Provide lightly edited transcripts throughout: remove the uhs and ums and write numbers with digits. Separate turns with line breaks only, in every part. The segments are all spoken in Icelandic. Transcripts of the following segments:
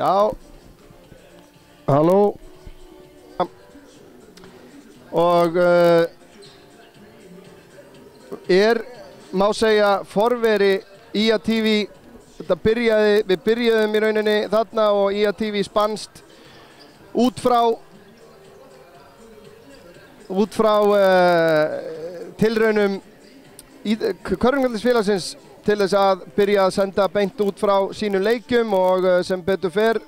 Já. Halló. Og má segja forveri IA TV. Við byrjuðum í rauninni þarna og IA TV spannst út frá tilraunum Körfuboltafélagsins til þess að byrja að senda beint út frá sínum leikjum og sem betur fer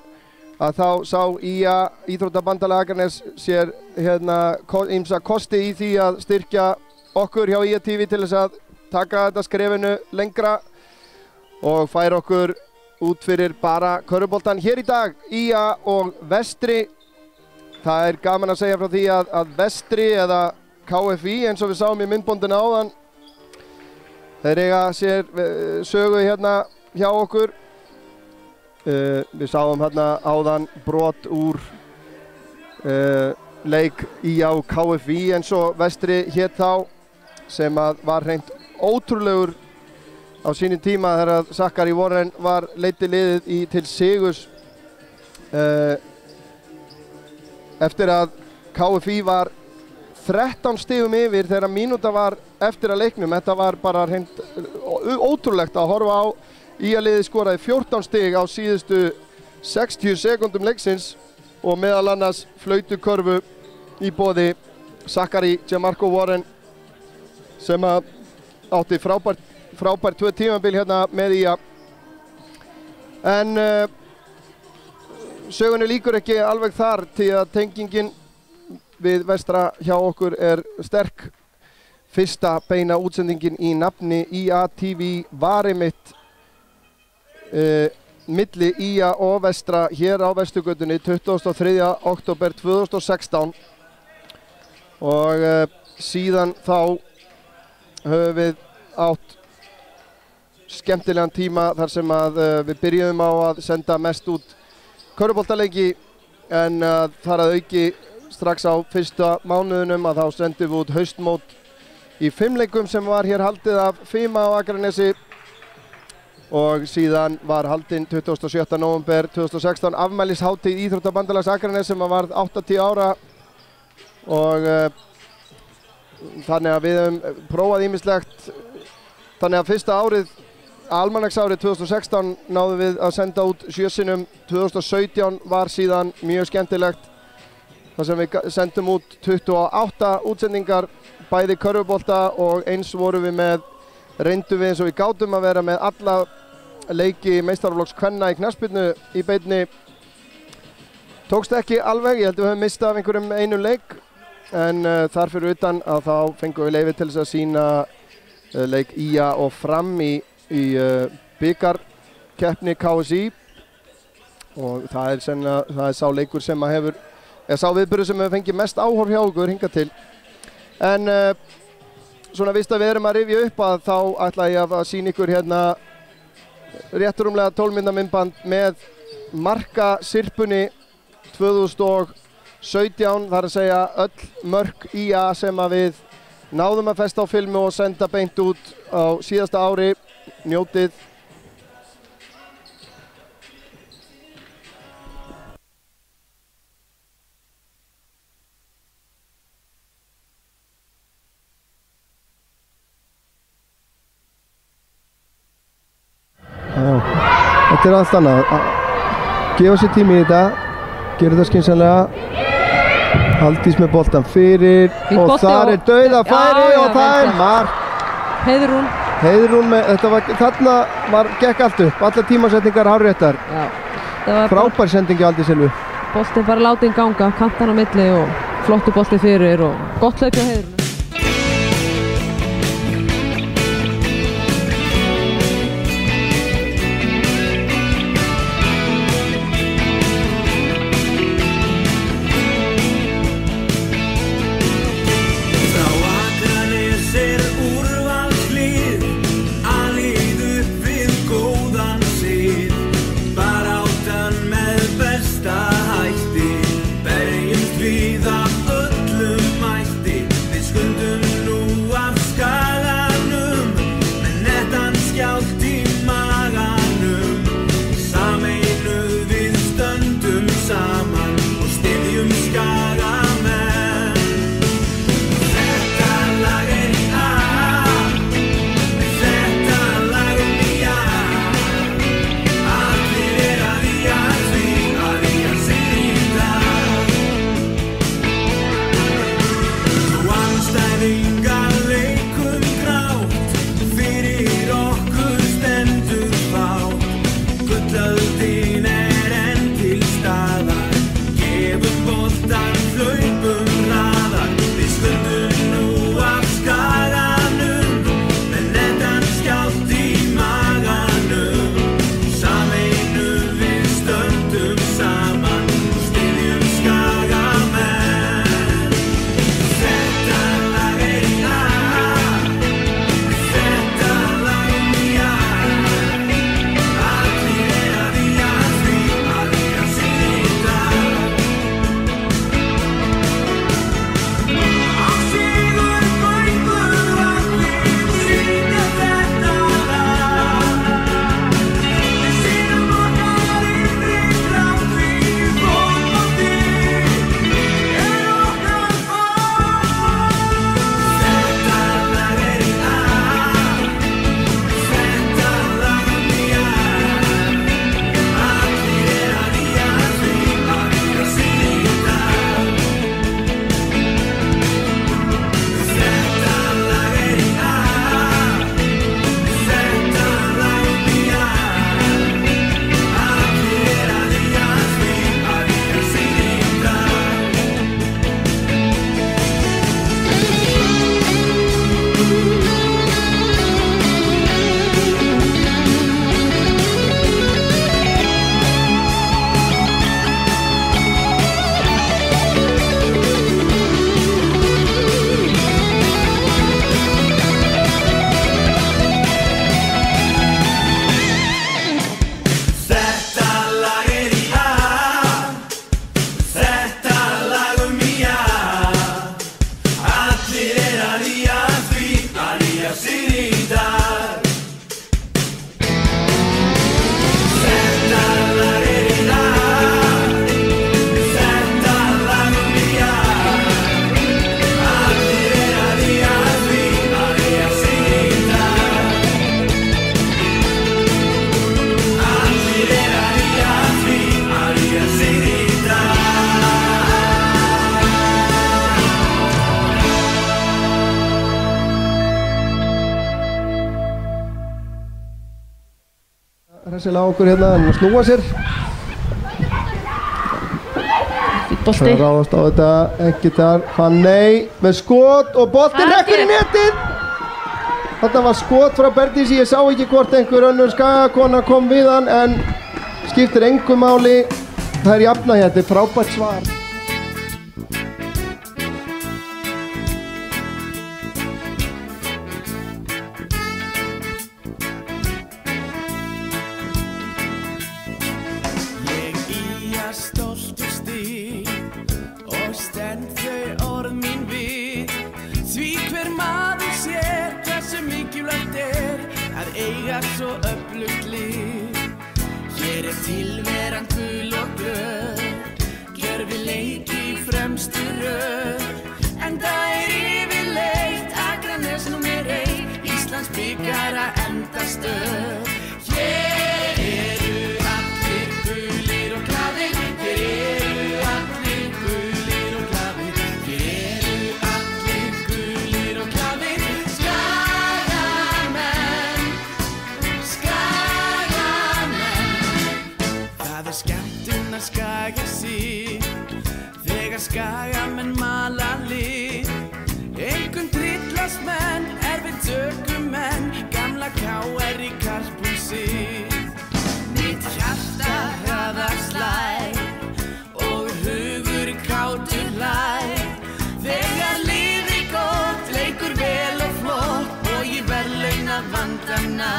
að þá sá IA Íþróttabandalag Akraness sér ýmsa kosti í því að styrkja okkur hjá IA TV til þess að taka þetta skrefinu lengra og færa okkur út fyrir bara körfuboltan. Hér í dag IA og Vestri. Það er gaman að segja frá því að Vestri eða KFÍ eins og við sáum í myndbandinu áðan, þeir eiga sér sögu hérna hjá okkur. Við sáum hérna áðan brot úr leik IA og KFÍ eins og Vestri hét þá, sem var hreint ótrúlegur á sínum tíma þegar Zachary Warren leiddi liðið til sigurs eftir að KFÍ var 13 stigum yfir þegar mínúta var eftir að leiknum. Þetta var bara hreint ótrúlegt að horfa á. IA-liðið skoraði 14 stig á síðustu 60 sekúndum leiksins og meðal annars flautukörfu í boði Zachary Jamarco Warren sem átti frábært 2 tímabil hérna með IA. En sögunni lýkur ekki alveg þar því að tengingin við Vestra hjá okkur sterk. Fyrsta beina útsendingin í nafni IA TV var einmitt milli IA og Vestra hér á Vesturgötunni 23. október 2016 og síðan þá höfum við átt skemmtilegan tíma þar sem við byrjuðum á að senda mest út körfuboltaleiki en þar að auki strax á fyrsta mánuðunum að þá sendum við út haustmót í 5 leikum sem var hér haldið af FIMA á Akranesi og síðan var haldinn 27. nóvember 2016 afmælishátíð Íþróttabandalags Akraness sem varð 80 ára og þannig að við höfum prófað ýmislegt. Þannig að fyrsta árið, almanaksárið 2016 náðum við að senda út 7 sinnum. 2017 var síðan mjög skemmtilegt þar sem við sendum út 28 útsendingar bæði körfubolta og eins vorum við reyndum við eins og við gátum að vera með alla leiki meistaraflokks kvenna í knattspyrnu í beinni. Tókst ekki alveg, ég held að við höfum mistað af einhverjum einum leik en þar fyrir utan að þá fengum við leyfi til þess að sýna leik IA og Fram í bikarkeppni KSÍ og það er sá leikur sem hefur sá viðburður sem hefur fengið mest áhorf hjá okkur hingað til. En svona víst að við erum að rifja upp að þá ætla ég að sýna ykkur hérna rétt rúmlega 12 mínútna myndband með markasirpunni 2017, þar að segja öll mörk IA sem að við náðum að festa á filmu og senda beint út á síðasta ári. Njótið. Þetta er allt annað. Gefa sér tími í þetta, gera þetta skynsamlega. Haldís með boltan fyrir og þar er dauðafæri og það er mark. Heiðrún með, þarna gekk allt upp, allar tímasetningar hárréttar. Frábær sendingi Aldís Silvu.
Boltinn bara látinn ganga, kantan á milli og flottu bolti fyrir og gott hlaup hjá Heiðrún.
Besta hætti, berjumst við af öllum mætti. Við sig í dag. Þetta lag í dag. Þetta lag nýja. Allir að því að eiga sig í dag. Allir að því að eiga sig í dag.
Hressilega á okkur hérna, hann er að snúa sér.
Fínn bolti.
Það ráðast á þetta, ekki þar, Fanney með skot og boltinn rekkur í netið. Þetta var skot frá Berdísi, ég sá ekki hvort einhver önnur Skagakona kom við hann en skiptir engu máli. Það er jafna hérna, þetta er frábært svar.
Stolt og stíl og stend þau orð mín við því hver maður sér hversu mikilvægt að eiga svo öflugt lið. Hér tilveran gul og grön, gjörvi leik í fremstu röð, en það yfirleitt Akranes númer 1, Íslands bikara endastöð. Hér eru allir gulir og glaðir. Skaga sig, þegar Skagamenn mala lið. Einhvern trillast menn, við tökumenn, gamla KR í karpúsi. Mitt hjarta hraðar slær og hugur kátur hlær. Þegar liðið gott, leikur vel og flott og ég verðlauna vanda næ.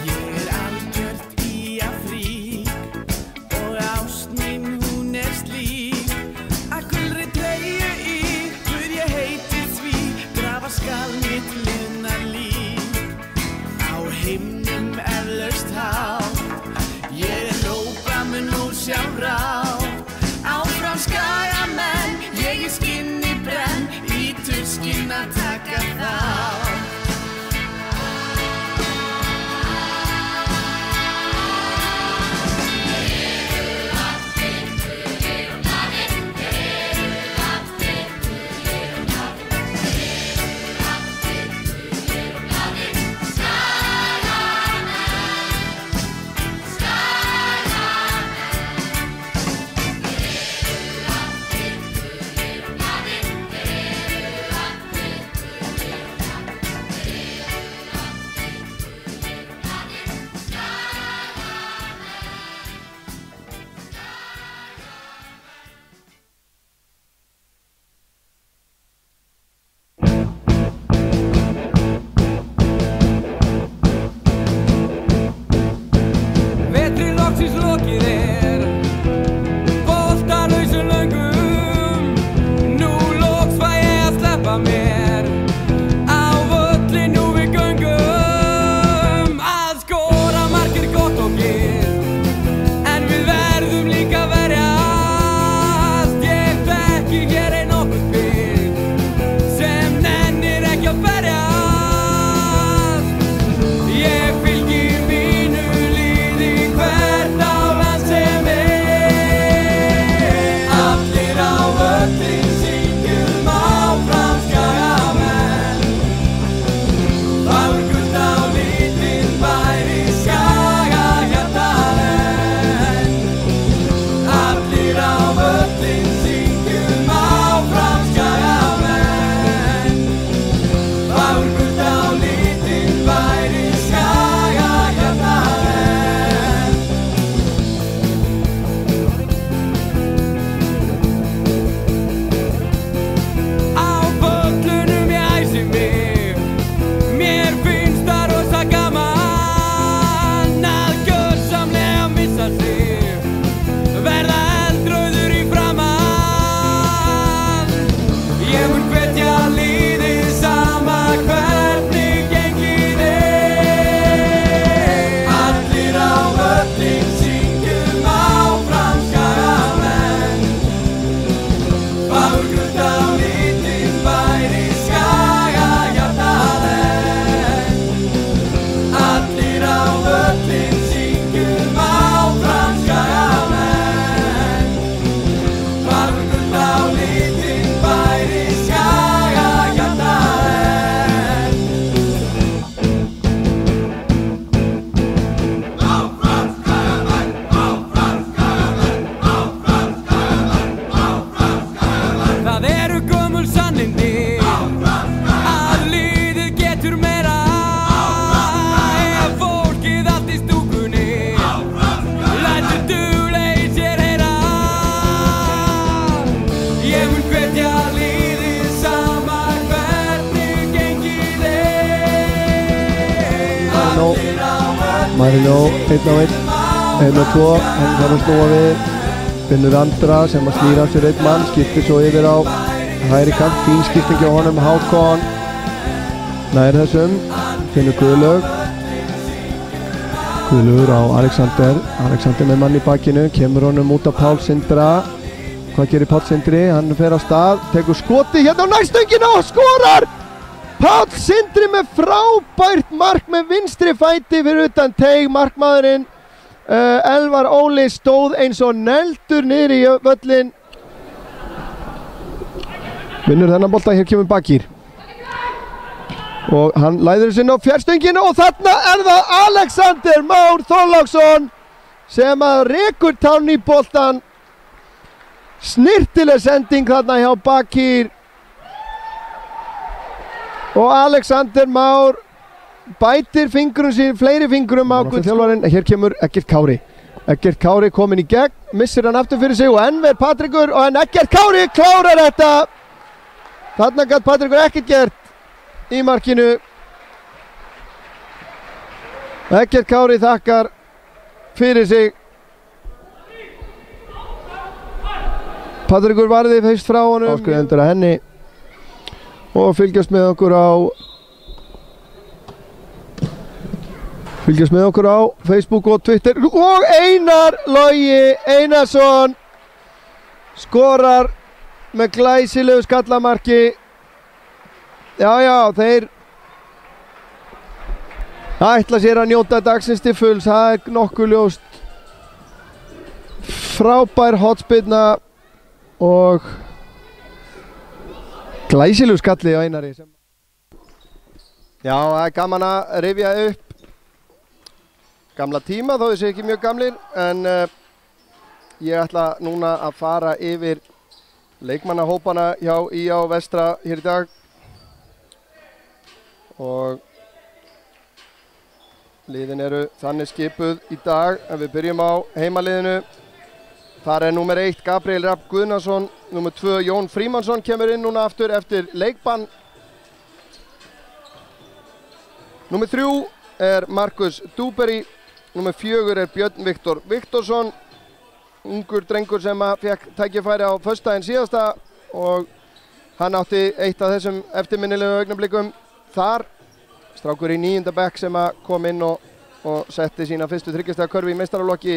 Ég algjört í að
Marinó 1-2, hann þarf að snúa við. Finnur Andra sem að slýra sér einn mann, skiptir svo yfir á hægri kant, fín skipting hjá honum. Hákon nær þessum, finnur Guðlaugur á Alexander með mann í bakinu, kemur honum út af Pál Sindra. Hvað gerir Pál Sindri? Hann fer af stað, tekur skoti hérna á nærstöngina og skorar! Pál Sindri með frábært mark með vinstri fæti fyrir utan teig. Markmaðurinn Elvar Óli stóð eins og neldur niður í völlin. Vinnur þennan bolta, hér kemur Bakir. Og hann læður þessu inn á fjárstöngina og þarna það Alexander Már Þorláksson sem að rekur tánn í boltan. Snirtileg sending þarna hjá Bakir. Og Alexander Már bætir fingrum sín, fleiri fingrum á gullþjálfarinn. Hér kemur Eggert Kári. Eggert Kári kominn í gegn, missir hann aftur fyrir sig og enn verð Patrikur og enn Eggert Kári klárar þetta. Þarna gat Patrikur ekkert gert í markinu. Eggert Kári þakkar fyrir sig. Patrikur varði fyrst frá honum. Áskrifundur að henni og fylgjast með okkur á Facebook og Twitter. Og Einar Logi Einarsson skorar með glæsilegu skallamarki. Já, þeir ætla sér að njóta dagsins til fulls, það nokkuð ljóst. Frábær hotspinna og glæsilegu skalli á Einari. Já, það gaman að rifja upp gamla tíma, þó þessi ekki mjög gamlir, en ég ætla núna að fara yfir leikmannahópana hjá IA og Vestra hér í dag. Og liðin eru þannig skipuð í dag, en við byrjum á heimaliðinu. Þar númer 1 Gabriel Rapp Guðnason, númer 2 Jón Frímannsson kemur inn núna aftur eftir leikbann. Númer 3 Markus Dúberi. Númer 4 Björn Viktor Viktorsson, ungur drengur sem fekk tækifæri á föstudaginn síðasta og hann átti eitt af þessum eftirminnilegu augnablikum þar. Strákur í 9. bekk sem kom inn og setti sína fyrstu þriggjastiga körfu í meistaraflokki.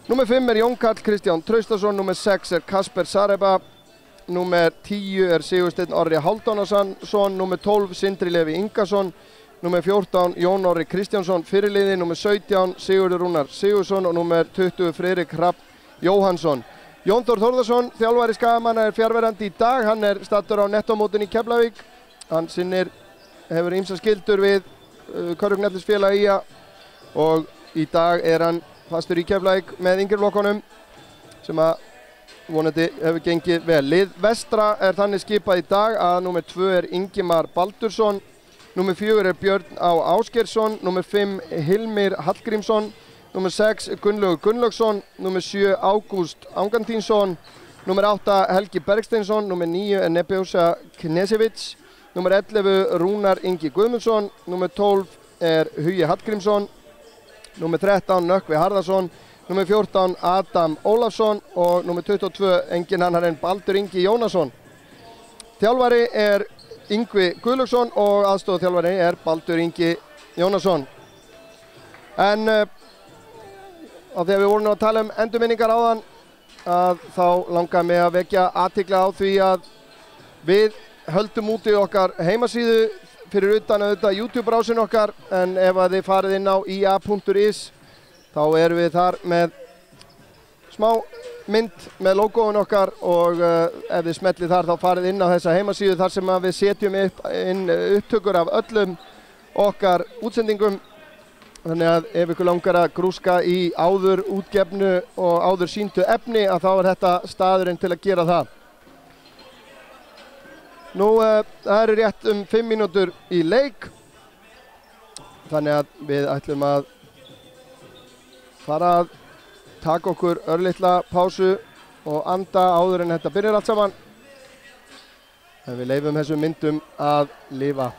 Númer 5 Jón Karl Kristján Traustason, númer 6 Kasper Sareba, númer 10 Sigursteinn Orri Hálfdánason, númer 12 Sindri Levi Ingason, númer 14 Jón Orri Kristjánsson fyrirliði, númer 17 Sigurður Rúnar Sigursson og númer 20 Friðrik Hrafn Jóhannsson. Jón Þór Þórðarsson, þjálfari Skagamanna, fjarverandi í dag. Hann staddur á nettómótinu í Keflavík. Hann hefur ýmsar skyldur við körfuknattleiksfélag IA og í dag hann fastur í Keflavík með yngri flokkunum sem vonandi hefur gengið vel. Lið Vestra þannig skipað í dag að númer 2 Ingimar Baldursson, númer 4 Björn Á Ásgeirsson, númer 5 Hilmir Hallgrímsson, númer 6 Gunnlaugur Gunnlaugsson, númer 7 Ágúst Angantínsson, númer 8 Helgi Bergsteinsson, númer 9 Nebjörsa Knesevits, númer 11 Rúnar Ingi Guðmundsson, númer 12 Hugi Hallgrímsson, númer 13 Nökkvi Harðarsson, númer 14 Adam Ólafsson og númer 22 enginn annar en Baldur Ingi Jónasson. Þjálfari Yngvi Guðlaugsson og aðstoðarþjálfari Baldur Ingi Jónasson. En af því að við vorum að tala endurminningar áðan, þá langar mig að vekja athygli á því að við höldum úti okkar heimasíðu fyrir utan auðvitað YouTube-brásin okkar, en ef að þið farið inn á ia.is þá erum við þar með smá mynd með logoun okkar og ef þið smellið þar þá farið inn á þessa heimasíðu þar sem við setjum inn upptökur af öllum okkar útsendingum. Þannig að ef ykkur langar að grúska í áður útgefnu og áður sýndu efni þá þetta staðurinn til að gera það. Nú, það eru rétt 5 mínútur í leik, þannig að við ætlum að fara að taka okkur örlitla pásu og anda áður en þetta byrjar allt saman. En við leyfum þessum myndum að lifa.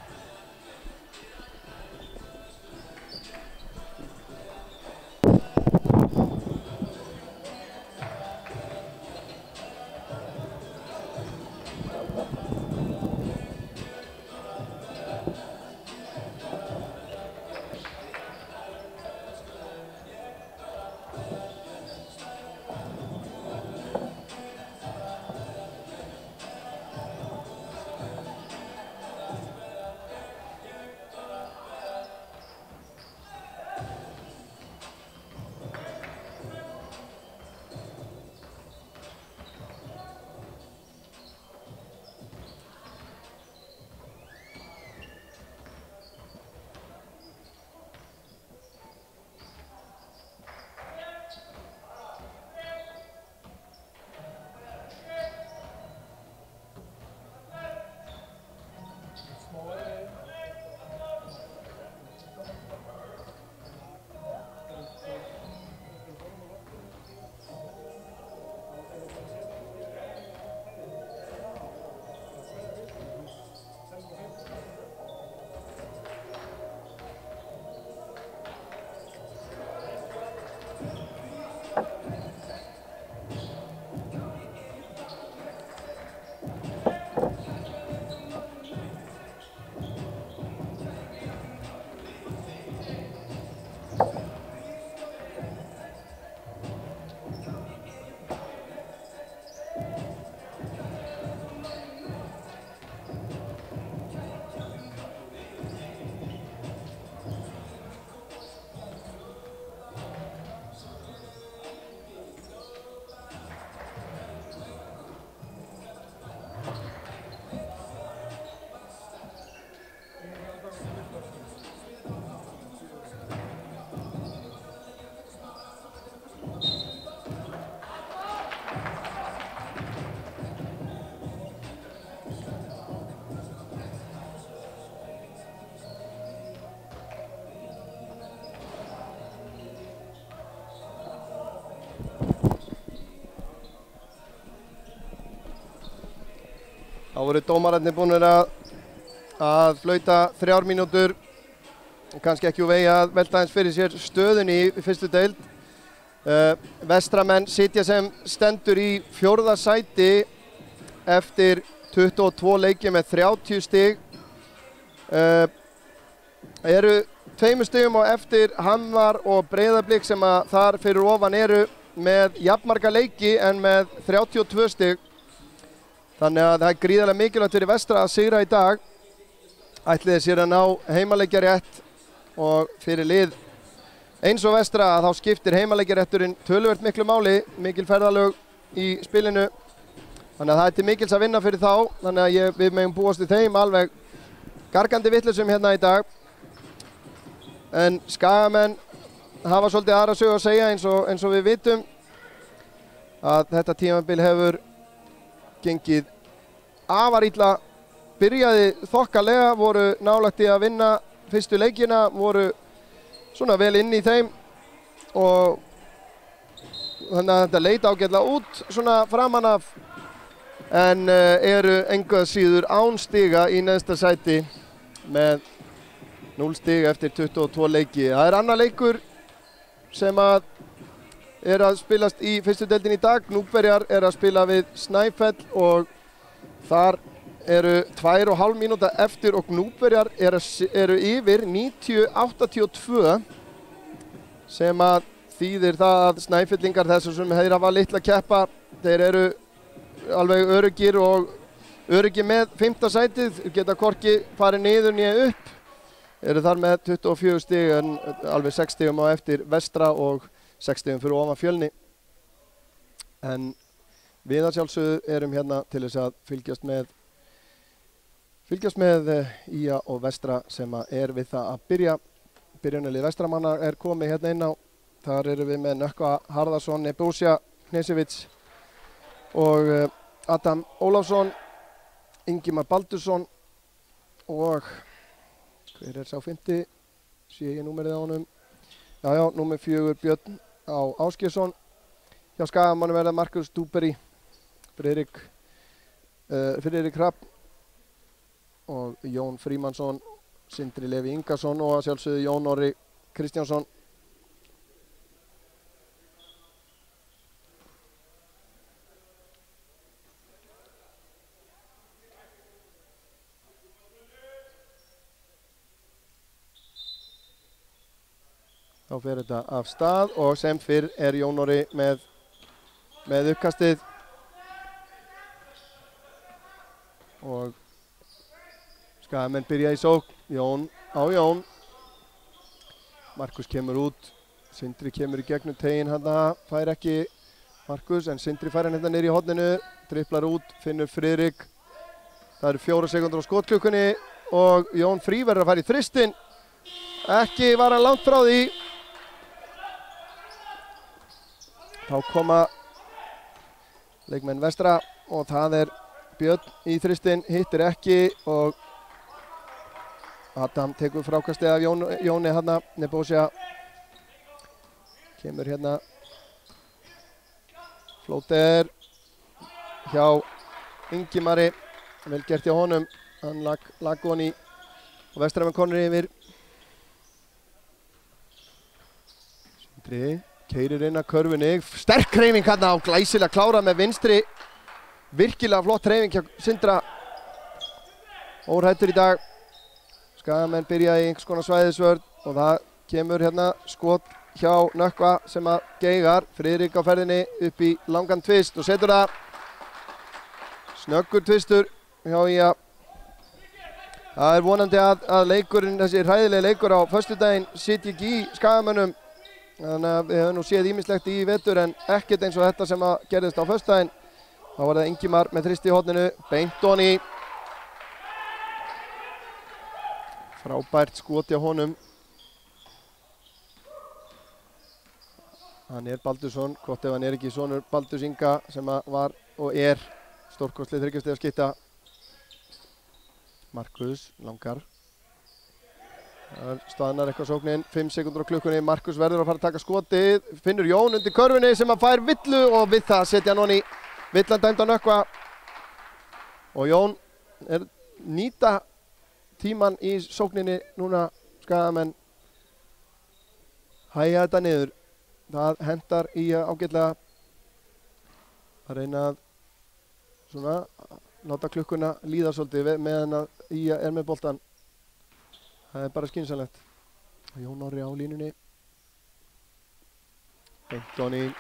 Þá voru dómararnir búinir að flauta 3 mínútur. Kannski ekki úr vegi að velta aðeins fyrir sér stöðunni í fyrstu deild. Vestramenn sitja sem stendur í 4. sæti eftir 22 leiki með 30 stig. Eru 2 stigum á eftir Hamar og Breiðablik sem að þar fyrir ofan eru með jafnmarga leiki en með 32 stig. Þannig að það er gríðarlega mikilvægt fyrir Vestra að sigra í dag. Ætli þeir sér að ná heimaleikjarétt og fyrir lið eins og Vestra að þá skiptir heimaleikjarétturinn töluvert miklu máli, mikil ferðalög í spilinu. Þannig að það er til mikils að vinna fyrir þá, þannig að við megum búast við þeim alveg gargandi vitlausum hérna í dag. En Skagamenn hafa svolítið aðra sögu að segja eins og við vitum að þetta tímabil hefur gengið afar illa. Byrjaði þokkalega, voru nálægt í að vinna fyrstu leikina, voru svona vel inn í þeim og þannig að þetta leit ágætlega út svona framan af en eru engu að síður án stiga í neðsta sæti með 0 stig eftir 22 leiki. Það er annar leikur sem að spilast í fyrstu deildinni í dag. Gnúpverjar að spila við Snæfell og þar eru 2,5 mínúta eftir og Gnúpverjar eru yfir 90-82 sem að þýðir það að Snæfellingar þessum sem þeir hafa litla keppa, þeir eru alveg öruggir og öruggi með 5. sætið, geta hvorki farið niður nýja upp, eru þar með 24 stig en alveg 6 stigum á eftir Vestra og 6 stigum fyrir ofan Fjölni. En við að sjálfsögðu erum hérna til þess að fylgjast með IA og Vestra sem er við það að byrja. Byrjunarlið Vestramanna er komið hérna inn á. Þar erum við með Nökkva Harðarsson, Nebúsja Hnesevits og Adam Ólafsson, Ingimar Baldursson og hver sá 5? Sé ég númerið á honum? Já, númer 4 Björn á Ásgeirsson. Hjá Skagamanni verða Markus Dúberi, Friðrik Hrafn og Jón Frímannsson, Sindri Levi Ingarsson og að sjálfsögðu Jón Orri Kristjánsson. Þá fer þetta af stað og sem fyrr er Jón Orri með uppkastið og Skagamenn byrja í sókn. Jón á Jón. Markus kemur út. Sindri kemur í gegnum teginn hann, fær ekki Markus en Sindri fær hann hérna niður í horninu, driblar út, finnur Friðrik. Það eru 4 sekúndur á skotklukkunni og Jón Frí verður að fara í þristinn. Ekki var hann langt frá því. Þá koma leikmenn Vestra og það er Björn í þristinn, hittir ekki og Adam tekur frákastið af Jóni hérna, Nebúsja kemur hérna, flóter hjá Ingimari, vel gert hjá honum, hann lag honi og Vestramenn konur yfir. Sindri keyrir inn að körfunni, sterk hreyfing hérna og glæsilega klára með vinstri, virkilega flott hreyfing hjá Sindra, óhrættur í dag. Skagamenn byrja í einhvers konar svæðisvörn og það kemur hérna skot hjá Nökkva sem að geigar. Friðrik á ferðinni upp í langan tvist og setur það. Snöggur tvistur hjá IA. Það er vonandi að leikurinn, þessi hræðilegi leikur á föstudaginn sitji ekki í Skagamönnum. Þannig að við höfum nú séð ýmislegt í vetur en ekkert eins og þetta sem að gerðist á föstudaginn. Þá var það Ingimar með þrist í horninu, beint honi. Frábært skot hjá honum. Hann er Baldursson, gott ef hann er ekki sonur Baldurs Inga sem var og er stórkostlið þriggjastiga skytta. Markus langar. Það staðnar eitthvað sóknin, 5 sekúndur á klukkunni. Markus verður að fara að taka skotið. Finnur Jón undir körfunni sem að fær villu og við það setja hann honi. Villan dæmd á Nökkva. Og Jón nýta tíman í sókninni núna Skagamenn hæja þetta niður. Það hendar í ágætlega að reyna að svona láta klukkuna líða svolítið meðan að Ía með boltan. Það bara skynsamlegt. Jón Orri á línunni. Bentoni.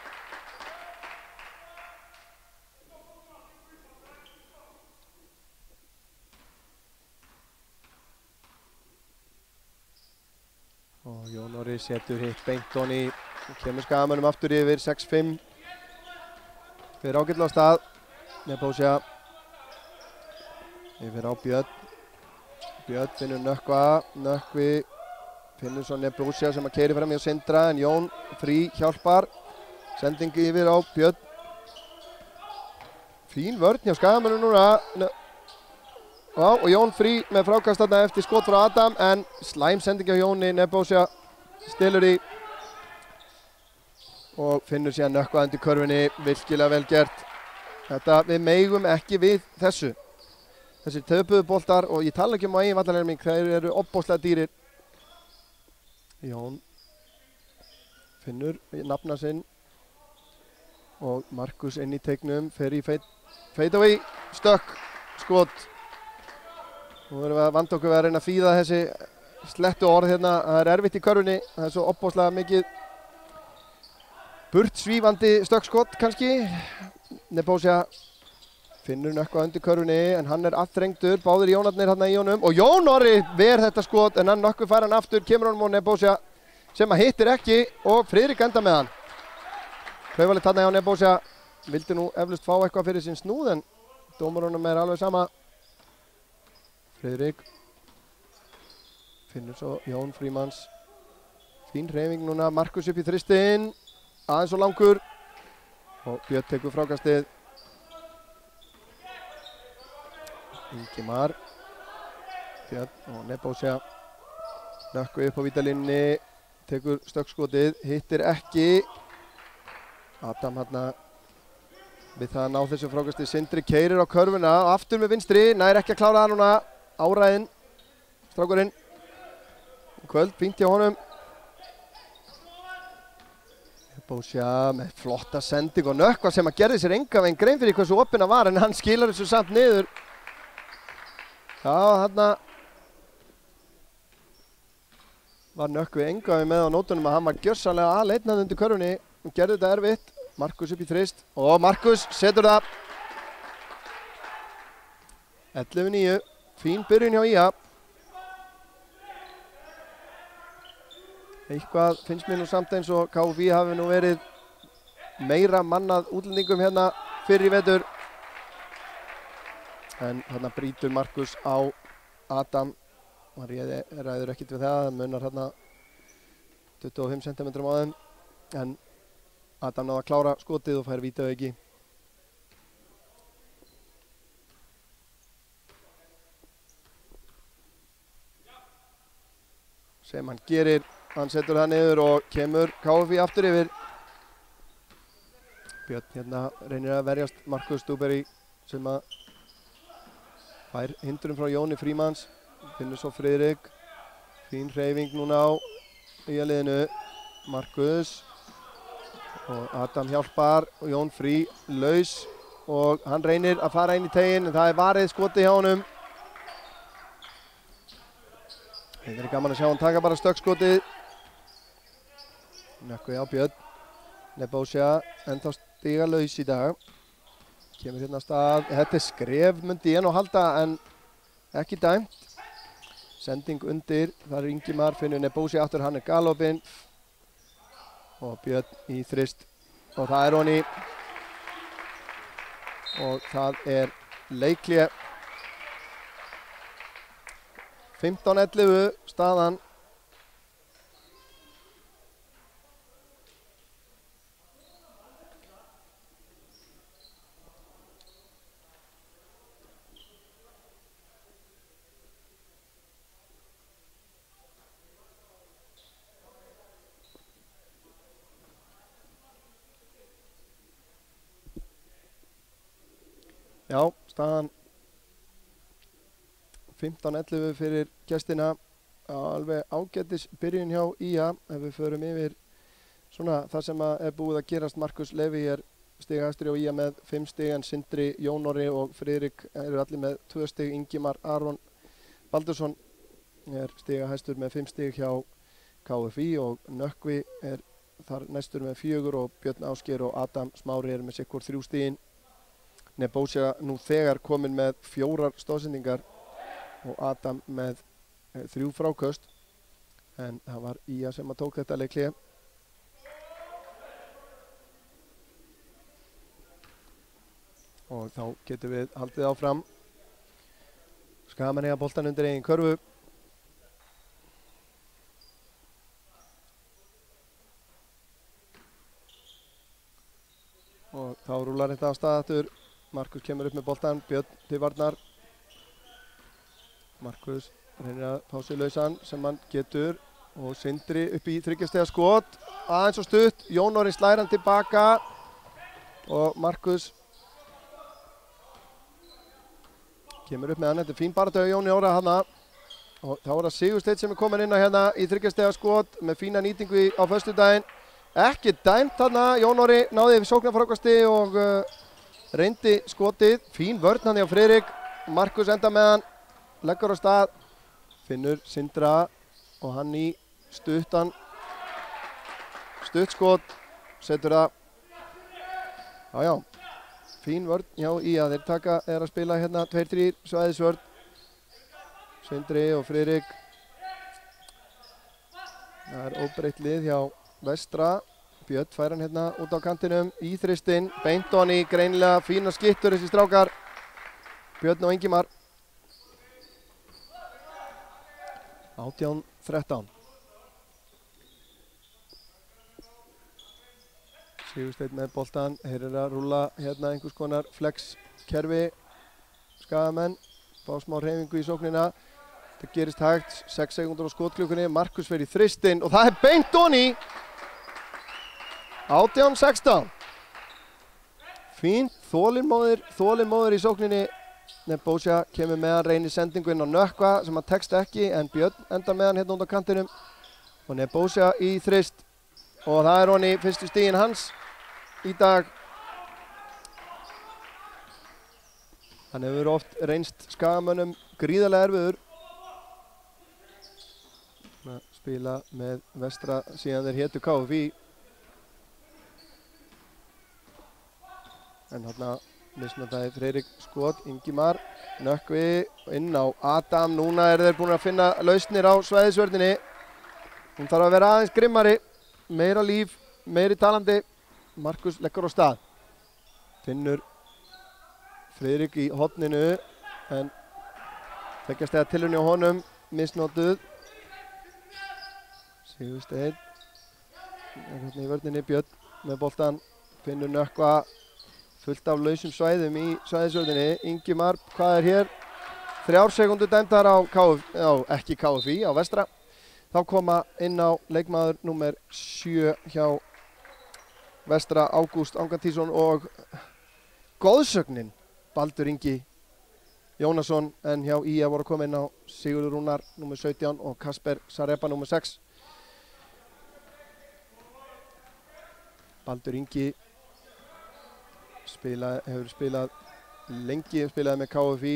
Og Jón Orri setur hitt Bentoni. Kemur Skagamönnum aftur yfir 6-5. Fyrir ágætlega á stað. Nebósja. Yfir á Björn. Björn finnur Nökkvi finnur svo Nebósja sem að keyri fram í að Sindra en Jón frí hjálpar. Sending yfir á Björn. Fín vörn hjá Skagamönnum núna. Og Jón frí með frákast þarna eftir skot frá Adam en slæm sending hjá Jóni. Nebósja stilur í og finnur síðan Nökkva undir körfunni. Virkilega vel gert. Við megum ekki við þessu. Þessir töpuðu boltar og ég tala ekki um á eigin vallarhelming, þeir eru ofboðslega dýrir. Jón finnur nafna sinn og Markus inn í teiknum, fer í fade away, stökk, skot. Nú erum við að vanda okkur við að reyna að fíða þessi slettu orð hérna. Það er erfitt í körfunni, það er svo ofboðslega mikið burtsvífandi stökkskot kannski. Nebósja finnur Nökkva undir körfunni en hann er aðþrengdur, báðir Jónarnir hérna í honum og Jón Orri ver þetta skot en hann Nökkvi fær hann aftur, kemur honum og Nebósja sem að hittir ekki og Friðrik enda með hann. Klaufalit þarna hjá Nebósja, vildi nú eflaust fá eitthvað fyrir sinn snúð en dómarunum er alveg sama. Friðrik finnur svo Jón Frímanns, fín hreyfing núna, Markus upp í þristinn, aðeins og langur og Björn tekur frákastið. Ingimar, Björn og Nebósja. Nökkvi upp á vítalínni, tekur stökkskotið, hittir ekki. Adam hérna við það að ná þessu frákastið. Sindri keyrir á körfuna og aftur með vinstri, nær ekki að klára það núna. Áræðinn, strákurinn. Kvöld, fínt hjá honum. Nebósja með flotta sending og Nökkva sem að gerði sér enga veginn grein fyrir hversu opinn að var en hann skilar þessu samt niður. Já, þarna var Nökkvi enga veginn með á nótunum að hann var gjörsamlega aleinn undir körfunni og gerði þetta erfitt. Markus upp í þrist og Markus setur það. 11-9, fín byrjun hjá Ía. Eitthvað finnst mér nú samt eins og KFÍ hafi nú verið meira mannað útlendingum hérna fyrir í vetur. En þarna brýtur Markus á Adam. Hann ræður ekkert við það munar hérna 25 cm á þeim. En Adam náði að klára skotið og fær vítaauki. Sem hann gerir. Hann setur það niður og kemur KFÍ aftur yfir. Björn hérna reynir að verjast Markus Stúberi sem að fær hindrun frá Jóni Frímanns. Finnur svo Friðrik. Fín hreyfing núna á liðinu. Markus og Adam hjálpar og Jón Frí laus og hann reynir að fara inn í teginn en það er varið skoti hjá honum. Það er gaman að sjá hann taka bara stökkskotið. Nökkvi á Björn. Nebósja ennþá stiga laus í dag. Kemur hérna á stað. Þetta er skref myndi ég nú halda en ekki dæmt. Sending undir. Það er Ingimar, finnur Nebósja aftur, hann er galopinn. Og Björn í þrist. Og það er honni. Og það er leikhlé. 15-11 staðan. Já, staðan 15-11 fyrir gestina. Alveg ágætis byrjun hjá IA ef við förum yfir svona það sem er búið að gerast. Markus Leví er stigahæstur hjá IA með 5 stig en Sindri, Jón Orri og Friðrik eru allir með 2 stig. Ingimar Aron Baldursson er stigahæstur með 5 stig hjá KFÍ og Nökkvi er þar næstur með 4 og Björn Ásgeir og Adam Smári eru með sikkur 3 stigin. Nebósja nú þegar komin með 4 stóðsendingar og Adam með 3 fráköst en það var IA sem að tók þetta leikhlé. Og þá getum við haldið áfram. Skagamenn eiga boltan undir eigin körfu. Og þá rúlar þetta á stað aftur. Markus kemur upp með boltan, Björn til varnar. Markus reynir að fá sig lausan sem hann getur og Sindri upp í 3 stiga skot. Aðeins og stutt, Jón Orri slær hann tilbaka og Markus kemur upp með hann. Þetta er fín barátta hjá Jóni Orra hana og þá er það Sigursteinn sem er komin inn á hérna í 3 stiga skot með fína nýtingu á föstudaginn. Ekki dæmt þarna, Jón Orri náði yfir sóknarfrákasti og reyndi skotið. Fín vörn hann hjá Friðrik. Markus enda með hann, leggur á stað, finnur Sindra og hann í stutt skot, setur það. Já, fín vörn hjá IA. Þeir er að spila hérna 2-3 svæðisvörn. Sindri og Friðrik. Það er óbreytt lið hjá Vestra. Björn fær hann hérna út á kantinum í þristinn. Beint og hann í greinilega fína skittur þessi strákar. Björn og Ingimar. 18-13. Sigursteinn með boltan. Þeir eru að rúlla hérna einhvers konar flex kerfi. Skagamenn. Fá smá hreyfingu í sóknina. Það gerist hægt. 6 sekúndur á skotklukkunni. Markus fer í þristinn og það er beint og hann í. 18-16. Fínt. Þolinmóður í sókninni. Nebósja kemur með hann, reynir sendingu inn á Nökkva sem hann tekst ekki en Björn endar með hann hérna út á kantinum og Nebósja í þrist og það er hann í fyrstu stigin hans í dag. Hann hefur oft reynst Skagamönnum gríðarlega erfiður að spila með Vestra síðan þeir hétu KFÍ en þarna misnotaði Friðrik skot. Ingimar, Nökkvi inn á Adam. Núna eru þeir búin að finna lausnir á svæðisvörninni. Hún þarf að vera aðeins grimmari, meira líf, meiri talandi. Markus leggur á stað. Finnur Friðrik í horninu en þekkjast eða tilraun hjá honum, misnotuð. Sigursteinn er hérna í vörninni. Björn með boltan. Finnur Nökkva. Fullt af lausum svæðum í svæðisvörninni. Ingimar, hvað er hér? 3 sekúndur dæmdar á ekki KFÍ, á Vestra. Þá koma inn á leikmaður númer 7 hjá Vestra, Ágúst Angantísson og góðsögnin Baldur Ingi Jónasson en hjá IA voru að koma inn á Sigurður Rúnar númer 17 og Kasper Sareba númer 6. Baldur Ingi hefur spilað lengi, spilaði með KFÍ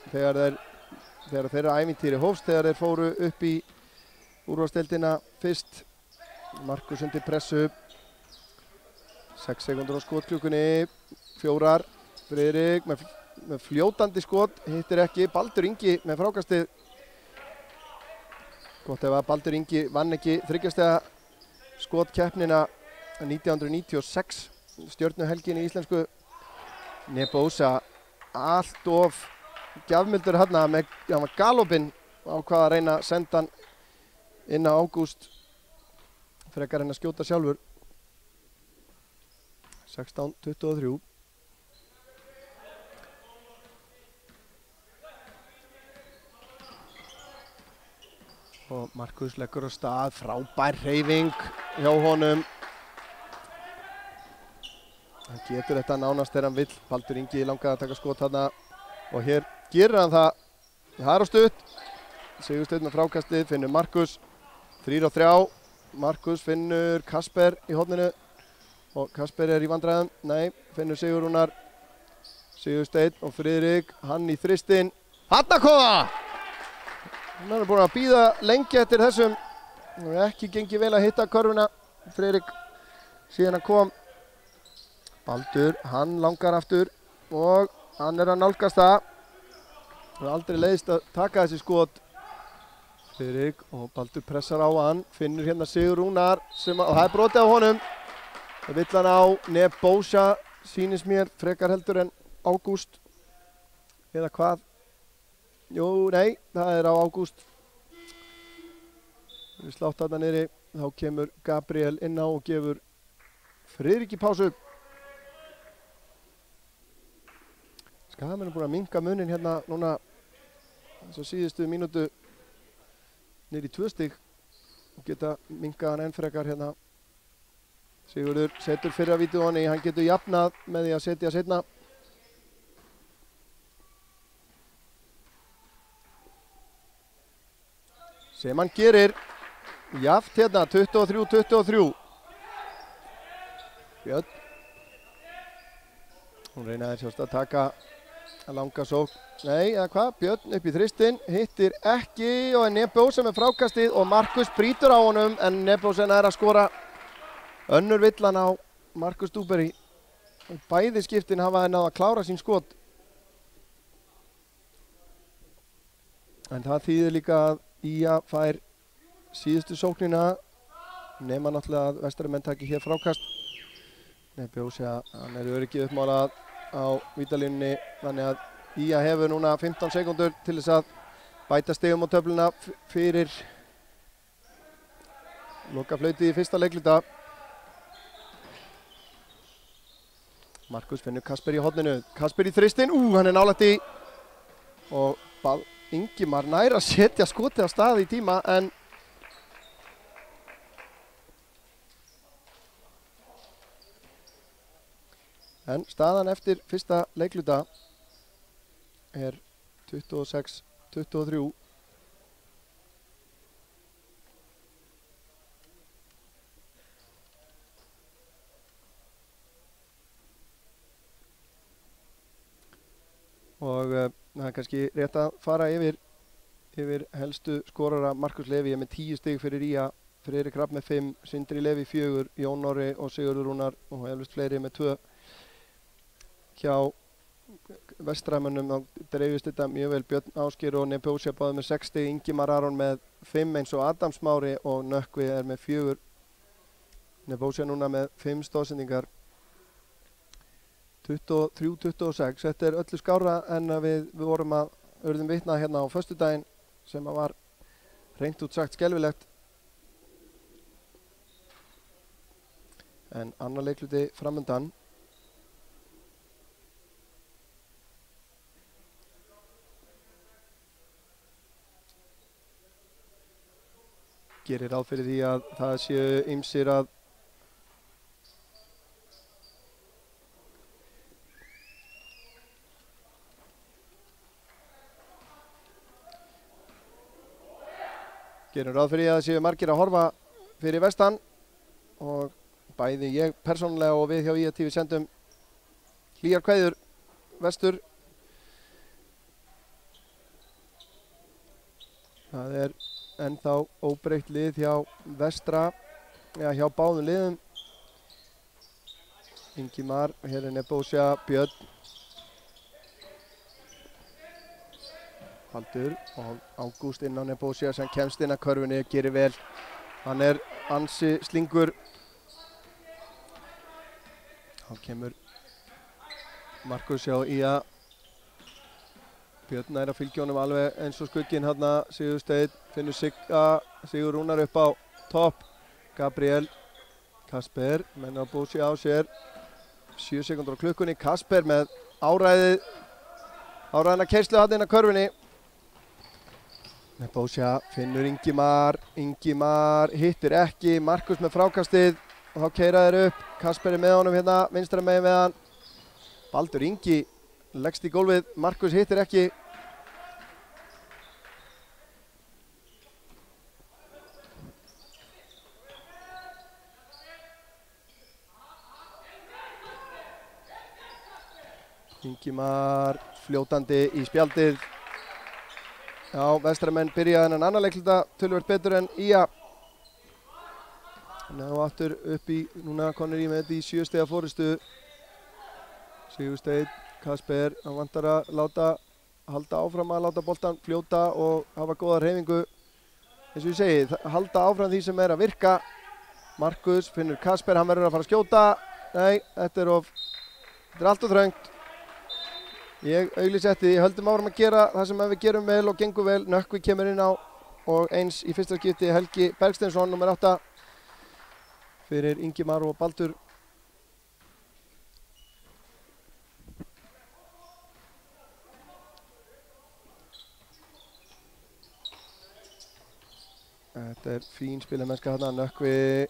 þegar þeirra ævintýri hófst, þegar þeir fóru upp í úrvalsdeildina fyrst. Markus undir pressu. 6 sekúndur á skotklukkunni. 4. Friðrik með fljótandi skot, hittir ekki. Baldur Ingi með frákastið. Gott ef að Baldur Ingi vann ekki 3 stiga skotkeppnina 1996. Stjörnuhelgin í íslensku. Nebósja allt of gjafmildur hérna með galopinn ákvað að reyna að senda hann inn á Ágúst frekar en að skjóta sjálfur. 16-23. Og Markus leggur á stað, frábær hreyfing hjá honum. Hann getur þetta nánast þegar hann vill. Baldur Ingi langaði að taka skot þarna og hér gerir hann það Það er á stutt. Sigursteinn með frákastið, finnur Markus. 3-3. Markus finnur Kasper í horninu. Og Kasper í vandræðum. Nei, finnur Sigur Rúnar. Sigursteinn og Friðrik, hann í þristinn. Þarna koma! Hann er búin að bíða lengi eftir þessum. Það er ekki gengið vel að hitta körfuna. Friðrik síðan að kom. Baldur, hann langar aftur og hann er að nálgast það. Það er aldrei leiðist að taka þessi skot. Friðrik og Baldur pressar á hann. Finnur hérna Sigur Rúnar og það er brotið á honum. Það vill hann á Nebojsa, sýnist mér, frekar heldur en Ágúst. Eða hvað? Jú, nei, það er á Ágúst. Við slátt þarna niðri, þá kemur Gabriel inn á og gefur Friðriki pásu. Skagamenn er búin að minnka munin hérna núna þess að síðustu mínútu niður í 2 stig og geta minnkaðan enn frekar hérna. Sigurður setur fyrra vítið á hann, hann getur jafnað með því að setja seinna. Sem hann gerir. Jaft hérna, 23-23. Björn. Hún reynaði sjást að taka að langa sók. Nei, eða hvað? Björn upp í þristinn, hittir ekki og Nebojsa með frákastið og Markus brýtur á honum en Nebojsa er að skora önnur villan á Markus Dúberi. Bæði skiptin hafa hann að klára sín skot. En það þýðir líka að Ía fær síðustu sóknina nema náttúrulega að Vestramenn taki hér frákast. Nebojsa, hann er öryggið uppmálað á vítalínunni þannig að Ía hefur núna 15 sekúndur til þess að bæta stigum á töfluna fyrir lokaflautið í fyrsta leikluta. Markus finnur Kasper í horninu. Kasper í þristinn, hann er nálægt í og Ingimar nær að setja skotið á stað í tíma en staðan eftir fyrsta leikluta er 26-23. Og það er kannski rétt að fara yfir helstu skorara. Markus Leví er með 10 stig fyrir Ía, Friðrik Rapp með 5, Sindri Leví 4, Jón Orri og Sigurður Rúnar og eflaust fleiri með 2. Hjá Vestramönnum þá dreifist þetta mjög vel. Björn Ásgeir og Nebojsa báði með 6 stig, Ingimar Aron með 5 eins og Adam Smári og Nökkvi er með 4. Nebojsa núna með 5 stóðsendingar. 23-26, þetta er öllu skárra en við vorum að urðum vitna hérna á föstudaginn sem að var hreint út sagt skelfilegt. En annar leikluti framundan. Gerir ráð fyrir því að það séu ýmsir að Gerum ráð fyrir að það séu margir að horfa fyrir vestan og bæði ég persónulega og við hjá Ía TV sendum hlýjar kveðjur vestur. Það er ennþá óbreytt lið hjá vestra, hjá báðum liðum. Ingimar, hér er Nebojsa, Björn. Baldur og Ágúst inn á Nebojsa sem kemst inn að körfunni, gerir vel. Hann er ansi slingur. Þá kemur Markus hjá Ía. Björn er að fylgja honum alveg eins og skugginn hérna. Sigursteinn finnur Sigur Rúnar upp á topp. Gabriel, Kasper með Nebojsa á sér. 7 sekúndur á klukkunni. Kasper með áræðina keyrslu hann inn að körfunni. Nebojsa finnur Ingimar hittir ekki, Markus með frákastið og þá keyra þeir upp. Kasper er með honum hérna, vinstra megin með hann. Baldur Ingi leggst í gólfið, Markus hittir ekki. Ingimar fljótandi í spjaldið. Já, vestramenn byrjaði þennan annan leikluta töluvert betur en Ía. Ná aftur upp í, núna konur í með þetta í 7 stiga fórystu. Sigursteinn, Kasper, hann vantar að halda áfram að láta boltan fljóta og hafa góða hreyfingu. Eins og ég segi, halda áfram því sem að virka. Markus finnur Kasper, hann verður að fara að skjóta. Nei, þetta er allt of þröngt. Ég auglýsetti, höldum áfram að gera það sem við gerum vel og gengur vel. Nökkvi kemur inn á og eins í fyrsta skipti Helgi Bergsteinsson, nr. 8 fyrir Ingimar og Baldur. Þetta fín spilamennska þarna, Nökkvi,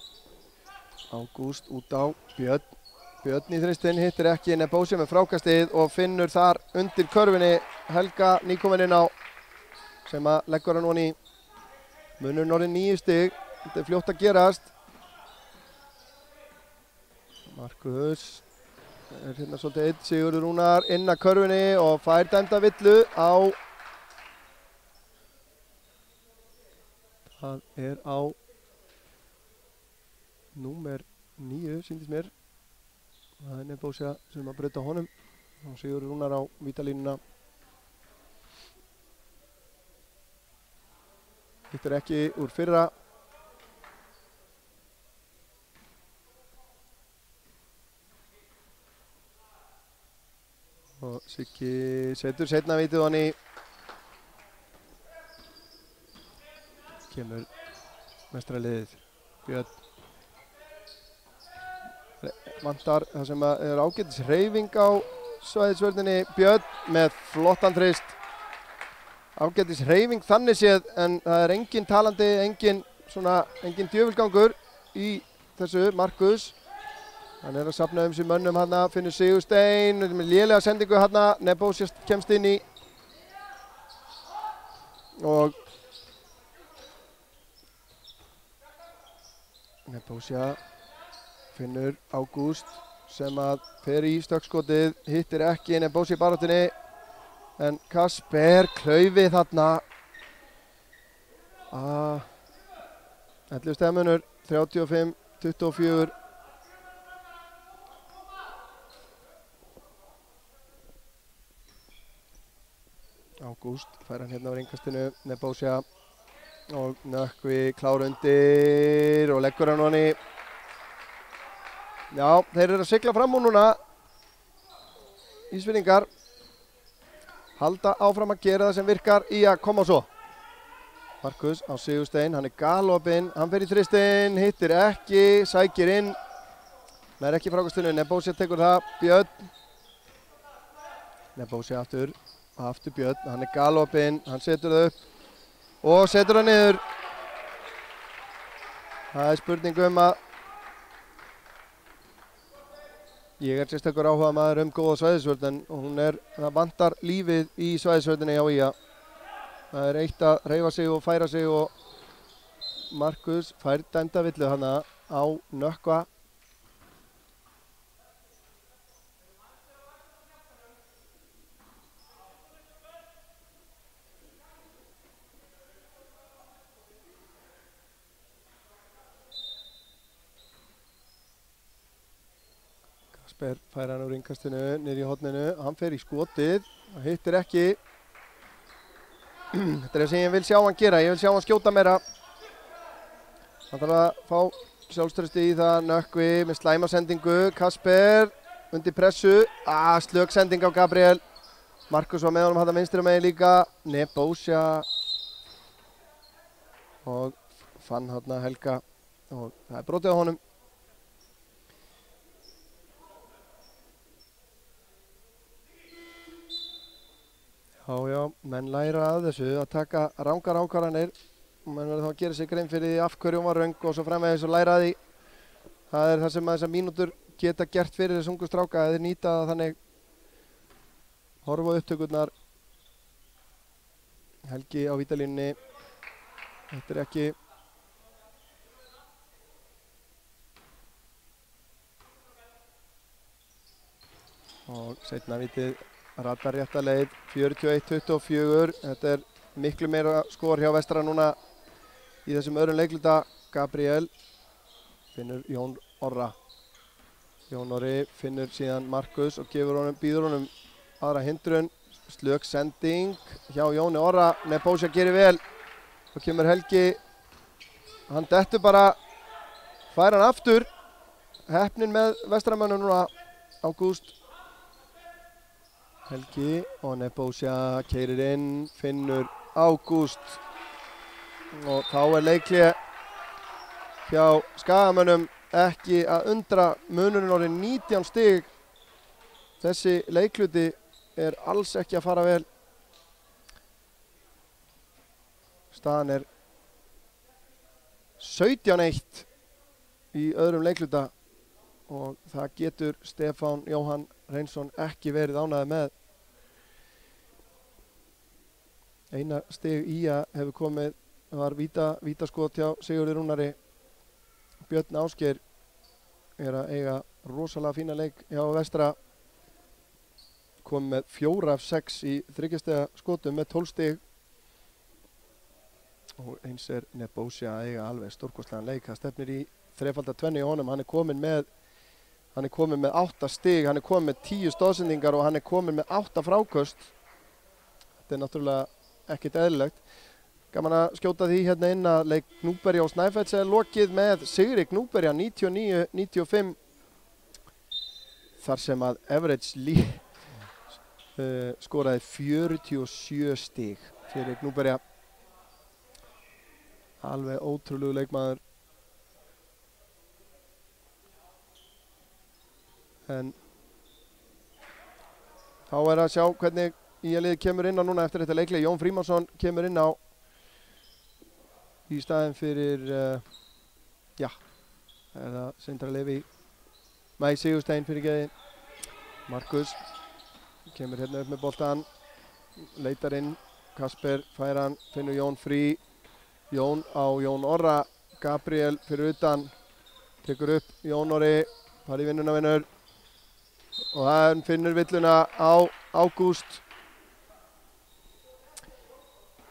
Ágúst út á Björn í þristinn, hittir ekki, Nebósi með frákastið og finnur þar undir körfunni Helga nýkominn inn á sem að leggur hann í. Munurinn orðinn 9 stig, þetta fljótt að gerast. Markus hérna svolítið einn, Sigurður Rúnar inn að körfunni og fær dæmda villu á. Það á númer 9, sýndist mér. Það er Nebósi sem að breyta honum og Sigurður Rúnar á vítalínuna. Hittir ekki úr fyrra. Og Siggi setur seinna vítið hann í. Kemur mestraliðið. Björn vantar það sem er ágætis hreyfing á svæðisvörninni. Björn með flottan þrist. Ágætis hreyfing þannig séð en það er engin talandi, engin djöfulgangur í þessu. Markus, hann er að safna sér mönnum hana, finnur Sigursteinn með lélega sendingu hana, Nebósi kemst inn í og Nebósi finnur Ágúst sem að fer í stökkskotið, hittir ekki, Nebósi í baráttunni en Kasper klaufið þarna. 11 stiga munur, 35-24. Ágúst fær hann hérna á ringkastinu, Nebósi og Nökkvi klár undir og leggur hann honni. Já, þeir eru að sigla fram úr núna. Ísfirðingar halda áfram að gera það sem virkar í að koma svo. Markus á Sigursteinn, hann er galopinn, hann fer í þristinn, hittir ekki, sækir inn. Nær ekki frákastinu, Nebósi tekur það, Björn. Nebósi aftur Björn, hann er galopinn, hann setur það upp og setur það niður. Það er spurning að ég er sérstakur áhuga maður góða svæðisvörn en það vantar lífið í svæðisvörninni á Ía. Það er eitt að hreyfa sig og færa sig og Markus fær dæmda villu hana á Nökkva. Kasper fær hann úr innkastinu, niður í horninu, hann fer í skotið, hann hittir ekki. Þetta er það sem ég vil sjá hann gera, ég vil sjá hann skjóta meira. Hann þarf að fá sjálfstrausti í það, Nökkvi með slæma sendingu, Kasper undir pressu, slök sending á Gabriel. Markus var með honum hann vinstri megin líka, Nebósi og fann hann Helga og það er brotið á honum. Já, menn læra að þessu að taka rangar ákvarðanir og menn verður þá að gera sig grein fyrir því af hverju hún var röng og svo framvegis og læra að því. Það er það sem þessar mínútur geta gert fyrir þessu ungu stráka eða þeir nýta það þannig. Horfa á upptökurnar. Helgi á vítalínunni. Þetta er ekki. og seinna vitið ratar rétta leið 41-24. Þetta er miklu meira skor hjá Vestra núna í þessum öðrum leikluta. Gabriel finnur Jón Orra. Jón Orri finnur síðan Markus og býður honum aðra hindrun. Slök sending hjá Jóni Orra. Nebósja gerir vel. Og kemur Helgi. Hann dettur bara. Fær hann aftur. Heppnin með Vestramönnum núna. Ágúst. Helgi og Nebósja keyrir inn. Finnur Ágúst. Og þá er leikhlé hjá Skagamönnum. Ekki að undra, munurinn orðinn 19 stig. Þessi leikluti er alls ekki að fara vel. Staðan er 17-1 í öðrum leikluta og það getur Stefán Jóhann Reynsson ekki verið ánægður með. Eina stig ÍA hefur komið, var vítaskot hjá Sigurði Rúnari. Björn Ásgeir er að eiga rosalega fína leik hjá Vestra. Kom með 4 af 6 í þryggjastega skotum með 12 stig. Og eins er Nebósja að eiga alveg stórkostlegan leik. Það stefnir í þrefalda tvennu í honum. Hann er komin með 8 stig, hann er komin með 10 stoðsendingar og hann er komin með 8 fráköst. Þetta er náttúrulega ekkert eðlilegt. Gaman að skjóta því hérna inn að leik Gnúpverja og Snæfells er lokið með sigri Gnúpverja 99-95. Þar sem að Average skoraði 47 stig fyrir Gnúpverja. Alveg ótrúlegu leikmaður. En þá er að sjá hvernig ÍA-liðið kemur inn á núna eftir þetta leikli. Jón Frímannsson kemur inn á í staðinn fyrir, er það Sindra Levi, Mæ Sigurstein fyrir geði. Markus kemur hérna upp með boltan, leitar inn, Kasper fær hann, finnur Jón frí. Jón á Jón Orra, Gabriel fyrir utan, tekur upp Jón Orri, farið vinnuna vinnur. Og hann finnur villuna á Ágúst.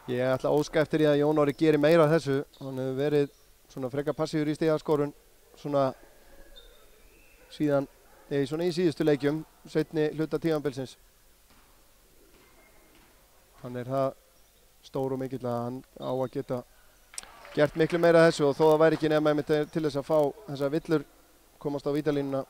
Ég ætla að óska eftir því að Jón Orri gerir meira af þessu. Hann hefur verið svona frekar passífur í stigaskorun svona síðan svona í síðustu leikjum, seinni hluta tímabilsins. Hann er það stór og mikill að hann á að geta gert miklu meira af þessu og þó það væri ekki nema einmitt til þess að fá þessa villur komast á vítalínuna.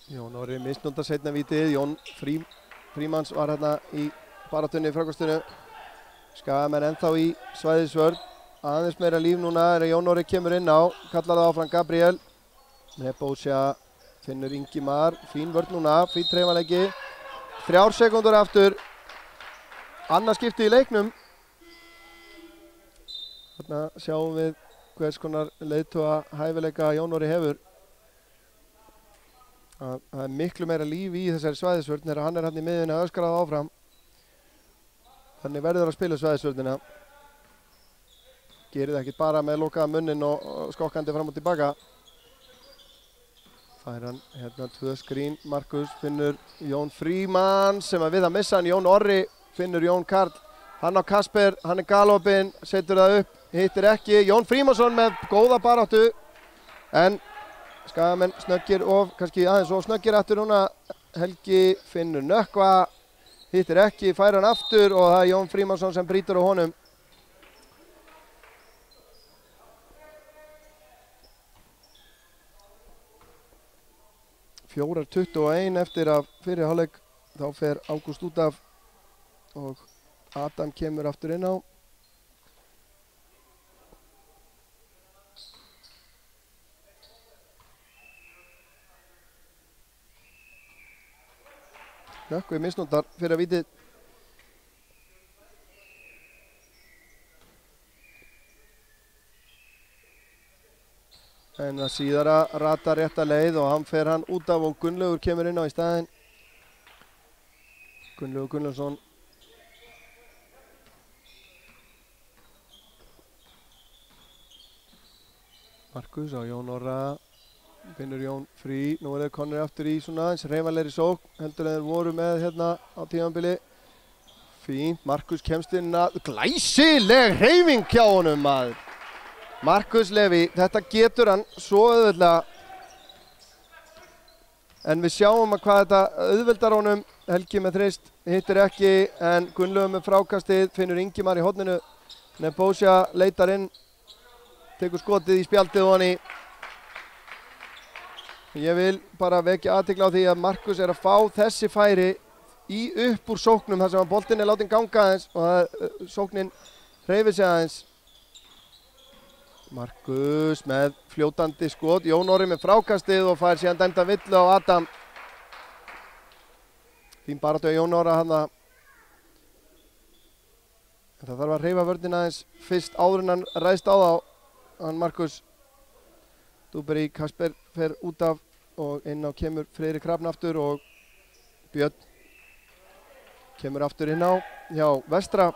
Jón Orri misnóta seinna vítið. Jón Frímanns var hérna í baráttunni í frákastinu. Skagamenn ennþá í svæðisvörn. Aðeins meira líf núna er að Jón Orri kemur inn á. Kallar það áfram Gabriel. Nebósja finnur Ingimar. Fín vörn núna, fín treyfanleiki. 3 sekúndur aftur. Annað skipti í leiknum. Þarna sjáum við hvers konar leiðtoga hæfileika Jón Orri hefur. Það er miklu meira líf í þessari svæðisvörn þegar hann er hann í miðjunni að öskra það áfram. Þannig verður að spila svæðisvörnina. Gerir það ekki bara með lokaða munnin og skokkandi fram og tilbaka. Fær hann hérna 2 skrín. Markus finnur Jón Frímanns sem að við að missa hann. Jón Orri finnur Jón Karl. Hann á Kasper, hann er galopinn, setur það upp, hittir ekki. Jón Frímannsson með góða baráttu. En Skagamenn snöggir kannski aðeins of snöggir aftur núna. Helgi finnur Nökkva, hittir ekki, fær hann aftur og það er Jón Frímannsson sem brýtur á honum. Fjórar 21 eftir að fyrir hálfleik. Þá fer Ágúst út af og Adam kemur aftur inn á. Nökkvi misnótar fyrir að vítið. En það síðara ratar rétta leið og hann fer hann út af og Gunnlaugur kemur inn á í staðinn. Gunnlaugur Gunnlaugsson. Markus á Jón Orra, finnur Jón frí, nú þeir konur aftur í svona eins hreyfanlegri sókn, heldur en þeir voru með hérna á tímabili. Fínt, Markus kemst inn að, glæsileg hreyfing hjá honum maður. Markus Leví, þetta getur hann svo auðveldlega. En við sjáum að hvað þetta auðveldar honum, Helgi með þrist, hittir ekki, en Gunnlaugur með frákastið, finnur Ingimar í horninu. Nebojsa leitar inn, tekur skotið í spjaldið og hann í. Ég vil bara vekja athygli á því að Markus er að fá þessi færi í upp úr sóknum þar sem að boltinn er látinn ganga aðeins og sóknin hreyfir sig aðeins. Markus með fljótandi skot, Jón Orri með frákastið og fær síðan dæmda villu á Adam. Fín baráttu Jón Orra hann að það þarf að hreyfa vörnina aðeins fyrst áður en hann ræðst á þá. Hann Markus Dúberi Kasper fer út af og inn á kemur Friðrik Hrafn aftur og Björn kemur aftur inn á hjá Vestra.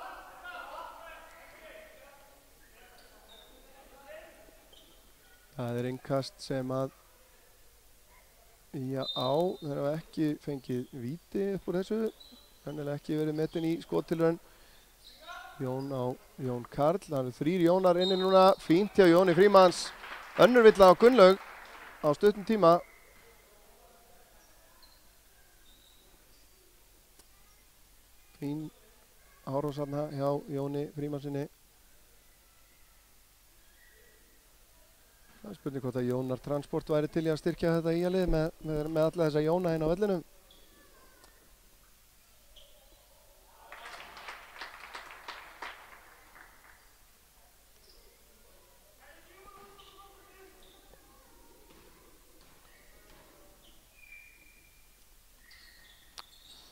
Það er innkast sem að þeir hafa ekki fengið víti upp úr þessu. Sennilega ekki verið metin í skottilraun. Jón á Jón Karl, það eru 3 Jónar inni núna, fínt hjá Jóni Frímanns. Önnur villa á Gunnlaug á stuttum tíma. Fín árás þarna hjá Jóni Frímannsinni. Það er spurning hvort að Jónar Transport væri til í að styrkja þetta í lið með alla þessa Jóna inn á vellinum.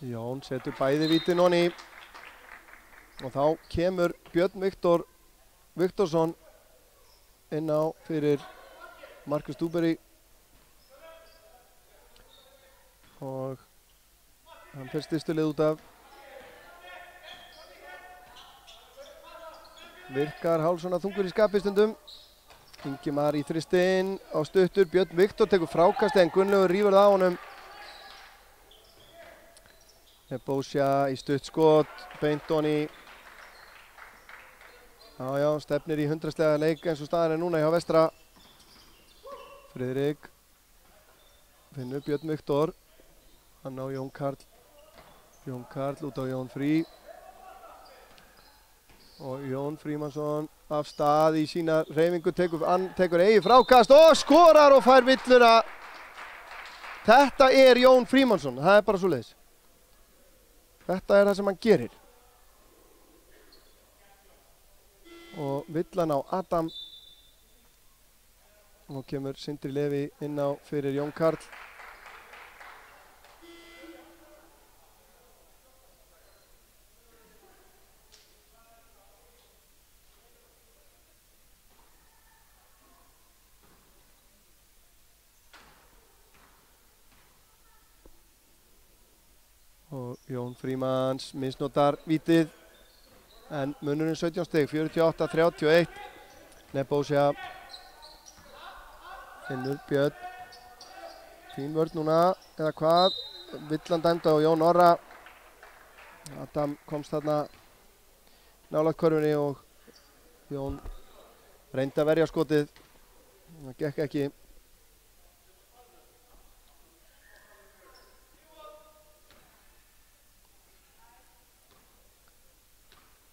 Jón setur bæði vítin honni og þá kemur Björn Viktor Viktorsson inn á fyrir Markus Dúberi og hann fer stystu lið út af. Virkar hálfsona þungur í skapi stundum. Ingimar í þristinn á stuttur, Björn Viktor tekur frákastið en Gunnlaugur rífur það á honum. Nebojsa í stutt skot, beint honni. Já, stefnir í 100-slega leik eins og staðan er núna hjá Vestra. Friðrik finnur Björn Viktor. Hann á Jón Karl. Jón Karl út á Jón Frí. Og Jón Frímannsson af stað í sína hreyfingu, tekur eigi frákast og skorar og fær villuna. Þetta er Jón Frímannsson, það er bara svoleiðis. Þetta er það sem hann gerir. Og villan á Adam. Og kemur Sindri Leví inn á fyrir Jón Karl. Og Jón Frímanns misnotar vítið en munurinn 17 stig, 48-31. Nebojsa finnur Björn. Fín vörn núna, eða hvað? Villan dæmd á Jón Orra. Adam komst þarna nálægt körfunni og Jón reyndi að verja skotið. Það gekk ekki.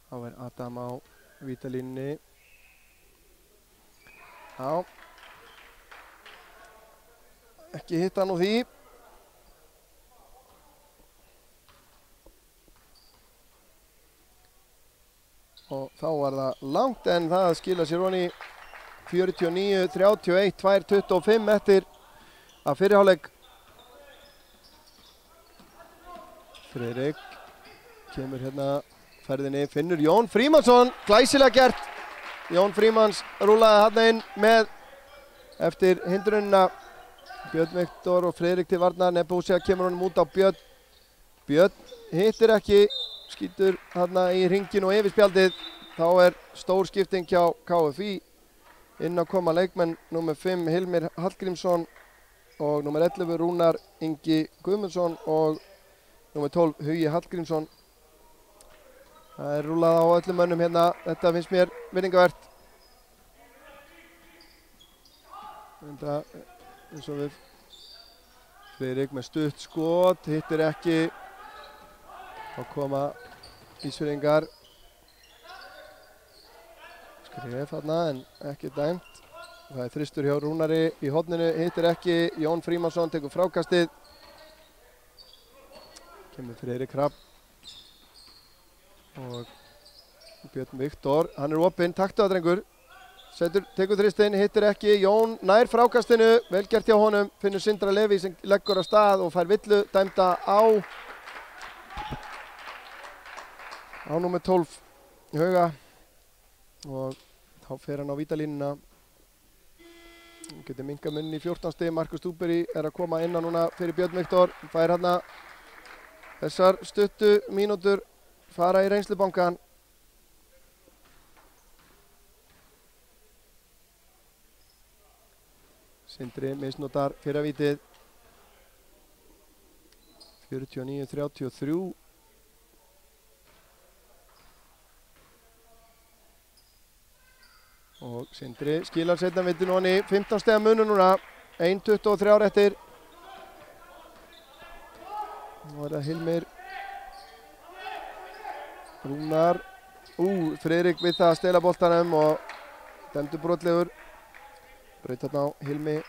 Þá er Adam á vítalínunni. Já. Ekki hitta hann úr því. Og þá var það langt en það skila sér honni 49-31, 2:25 eftir að fyrri hálfleik. Friðrik kemur hérna ferðinni, finnur Jón Frímannsson, glæsilega gert. Jón Frímanns rúlaði hann inn með eftir hindrunina. Björn Viktor og Friðrik til varnar, Nebojsa kemur honum út á Björn. Björn hittir ekki, skýtur hann í hringin og yfir spjaldið. Þá er stór skipting hjá KFÍ. inn að koma leikmenn númer 5 Hilmir Hallgrímsson og númer 11 Rúnar Ingi Guðmundsson og númer 12 Hugi Hallgrímsson. Það rúlað á öllum mönnum hérna, þetta finnst mér vinningavert. Þetta eins og við Friðrik með stutt skot, hittir ekki. Þá koma Ísfirðingar. Skref þarna en ekki dæmt. Það þristur hjá Rúnari í horninu, hittir ekki. Jón Frímannsson tekur frákastið. Kemur Friðrik Hrafn. Og Björn Viktor, hann opinn, taktu það drengur. Tekur þristinn, hittir ekki. Jón nær frákastinu, vel gert hjá honum. Finnur Sindra Leví sem leggur á stað og fær villu dæmda á númer 12 Hauga. Og þá fer hann á vítalínuna. Hann getur minkað munn í 14 stig. Markus Dúberi að koma inn á núna fyrir Björn Viktor. Fær hérna þessar stuttu mínútur fara í reynslubankan. Sindri misnotar fyrra vítið. 49-33. Og Sindri skilar setna vitinu honni, 15 stiga munur núna, 1:23 eftir. Nú það Hilmir. Rúnar. Friðrik við það að stela boltanum og dæmdur brotlegur. Braut þarna á Hilmi.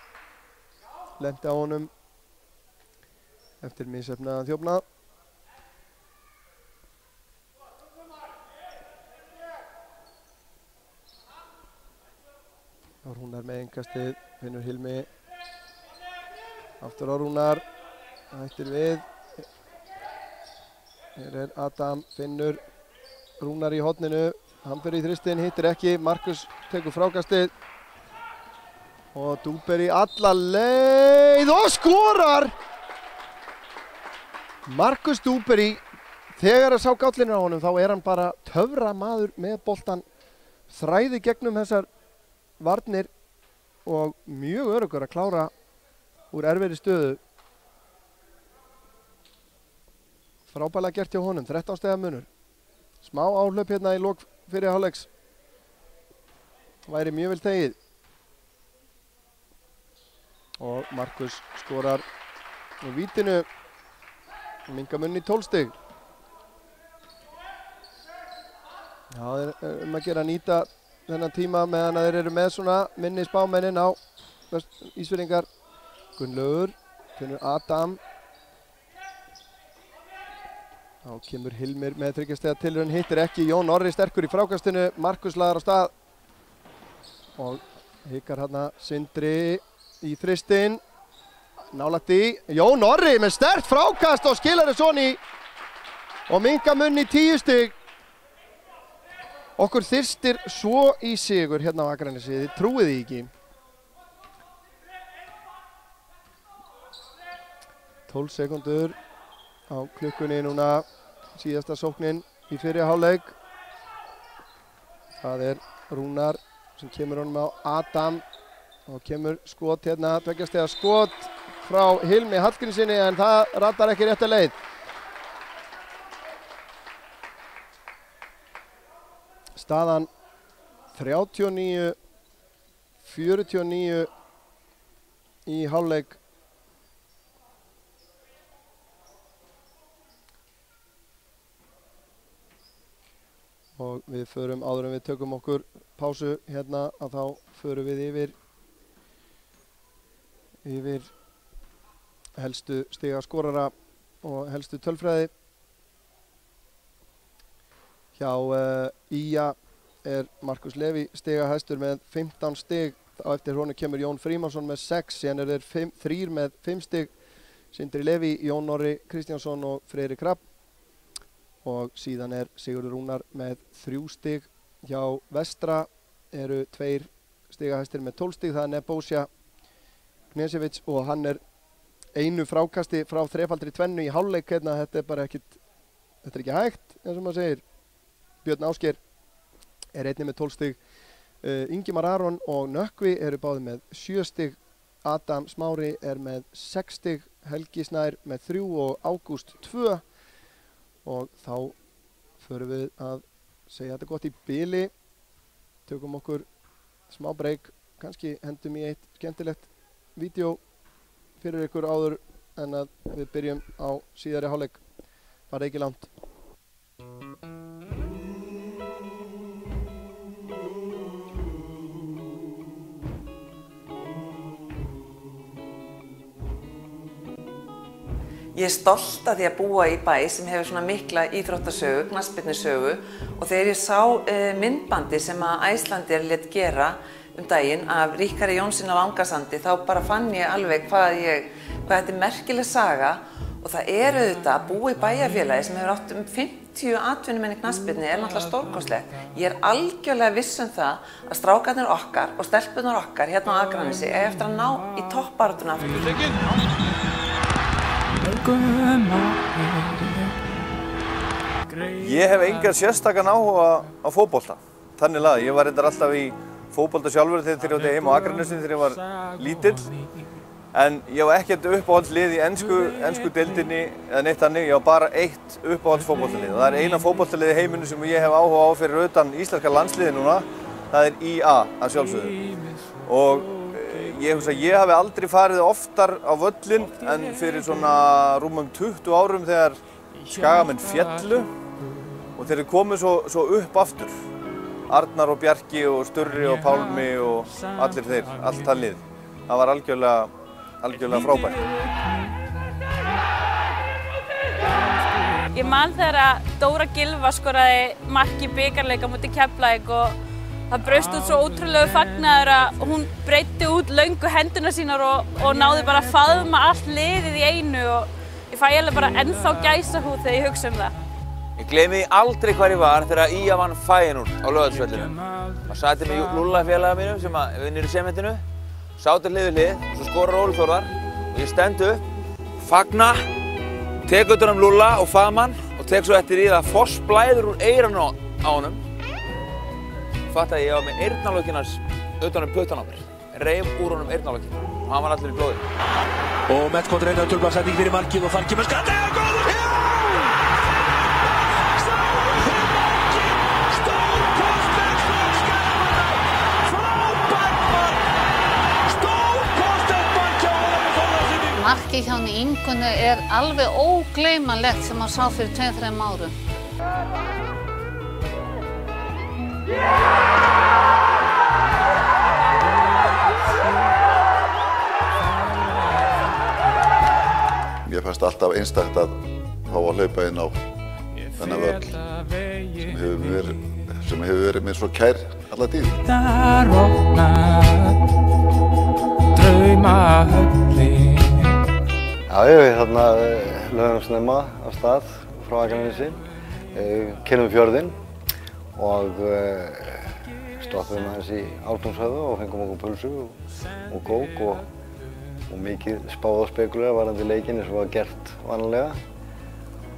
Lenti á honum eftir misheppnaðan þjófnað. Rúnar með innkastið, finnur Hilmi. Aftur á Rúnar. Hættir við. Hér Adam, finnur Rúnar í horninu. Hann fyrir í þristinn, hittir ekki. Markus tekur frákastið. Og Dúberi alla leið og skorar! Markus Dúberi, þegar að sá gállinn á honum, þá hann bara töfra maður með boltan. Þræði gegnum þessar varnir og mjög öruggur að klára úr erfiðri stöðu. Frábærlega gert hjá honum, 13 stiga munur. Smá áhlaup hérna í lok fyrir hálfleiks. Væri mjög vel þegið. Og Markus skorar úr vítinu og minkar munn í 12 stig. Já, það að gera að nýta þennan tíma meðan að þeir eru með svona minni spámennin á Ísfirðingar. Gunnlaugur, finnur Adam. Þá kemur Hilmir með 3 stiga tilraun, hittir ekki. Jón Orri sterkur í frákastinu, Markus lagar á stað. Og hikar hérna Sindri í þristinn. Nálægt í. Jón Orri með sterkt frákast og skilar þess honni og minkar munn í 10 stig. Okkur þyrstir svo í sigur hérna á Akranesi, þið trúið því ekki. 12 sekundur á klukkunni núna, síðasta sóknin í fyrri hálfleik. Það Rúnar sem kemur honum á Adam og kemur skot hérna, 2 stiga skot frá Hilmi Hallgrímssyni en það ratar ekki rétta leið. Staðan 39-49 í hálfleik. Og við förum áður en við tökum okkur pásu hérna að þá förum við yfir helstu stigaskorara og helstu tölfræði. Hjá Ía Markus Leví stigahæstur með 15 stig. Á eftir honum kemur Jón Frímannsson með 6. Síðan þeir 3 með 5 stig. Sindri Leví, Jón Orri Kristjánsson og Friðrik Hrafn. Og síðan Sigurður Rúnar með 3 stig. Hjá Vestra eru 2 stigahæstir með 12 stig. Það Nebósja Knesevits og hann einu frákasti frá þrefaldri tvennu í hálfleik hérna. Þetta bara ekki hægt eins og maður segir. Björn Ásgeir einnig með 12 stig. Ingimar Aron og Nökkvi eru báðir með 7 stig, Adam Smári með 6 stig, Helgi Snær með 3 og Ágúst 2. Og þá förum við að segja þetta gott í bili, tökum okkur smá break, kannski hendum í eitt skemmtilegt vídeo fyrir ykkur áður en að við byrjum á síðari hálfleik. Bara ekki langt.
Ég stolt af því að búa í bæ sem hefur svona mikla íþróttasögu, knattspyrnusögu, og þegar ég sá myndbandi sem að Icelandair lét gera daginn af Ríkharði Jónssyni á Langasandi, þá bara fann ég alveg hvað þetta er merkileg saga, og það auðvitað að búa í bæjarfélagi sem hefur átt 50 atvinnumenn í knattspyrnu er náttúrulega stórkostlegt. Ég er algjörlega viss það að strákarnir okkar og stelpurnar okkar hérna á Akranesi eiga eftir að ná í toppbaráttuna.
Ég hef engan sérstakan áhuga á fótbolta. Þannig lagað, ég var reyndar alltaf í fótbolta sjálfur þegar ég átti heima á Akranesi þegar ég var lítill. En ég var ekkert uppáhaldslið í ensku deildinni eða neitt þannig. Ég var bara eitt uppáhaldsfótboltalið. Það er eina fótboltalið í heiminu sem ég hef áhuga á fyrir utan íslenska landsliði núna. Það er IA að sjálfsögðu. Og ég hafi aldrei farið oftar á völlinn en fyrir svona rúmum 20 árum þegar Skagamenn féllu og þeir komu svo upp aftur. Arnar og Bjarki og Sturri og Pálmi og allir þeir, allt það lið. Það var algjörlega frábært.
Ég man þegar að Dóra Gylfa skoraði mark í bikarleik á móti Keflavík og það braust út svo ótrúlegu fagnaður að hún breiddi út löngu hendurnar sínar og náði bara að faðma allt liðið í einu og ég fæ eiginlega bara ennþá gæsahúð þegar ég hugsa það.
Ég gleymi aldrei hvar ég var þegar IA vann Feyenoord á Laugardalsvellinum. Það sat ég með Lúlla félaga mínum sem vinnur í sementinu, sátu hlið við hlið, svo skorar Óli Þórðar og ég stend upp, fagna, tek utan Lúlla og faðma hann og tek svo eftir í það að foss blæður úr eyranu á honum. Fattaði ég var með eyrnalokkin hans utan puttan á mér. Reif úr honum eyrnalokkin og hann var allur í blóði.
Og Metcon reynir tölblaðsending fyrir markið og þann kemur skallið og góður! Stórkostlegt mark Skagamanna! Frábært mark! Stórkostlegt mark hjá Ólafi Þórðarsyni!
Markið hjá henni Ingunni er alveg ógleymanlegt sem maður sá fyrir 2-3 árum.
Mér fannst alltaf einstakt að fá að hlaupa inn á þennan völl sem hefur verið mér svo kær alla tíð.
Þar opnar draumahöllin.
Já, við þarna lögum snemma af stað frá Akranesi, kynnum fjörðinn og stoppum aðeins í Ártúnshöfða og fengum okkur pulsu og kók og mikið spáð og spekulega varðandi leikinn eins og var gert vanalega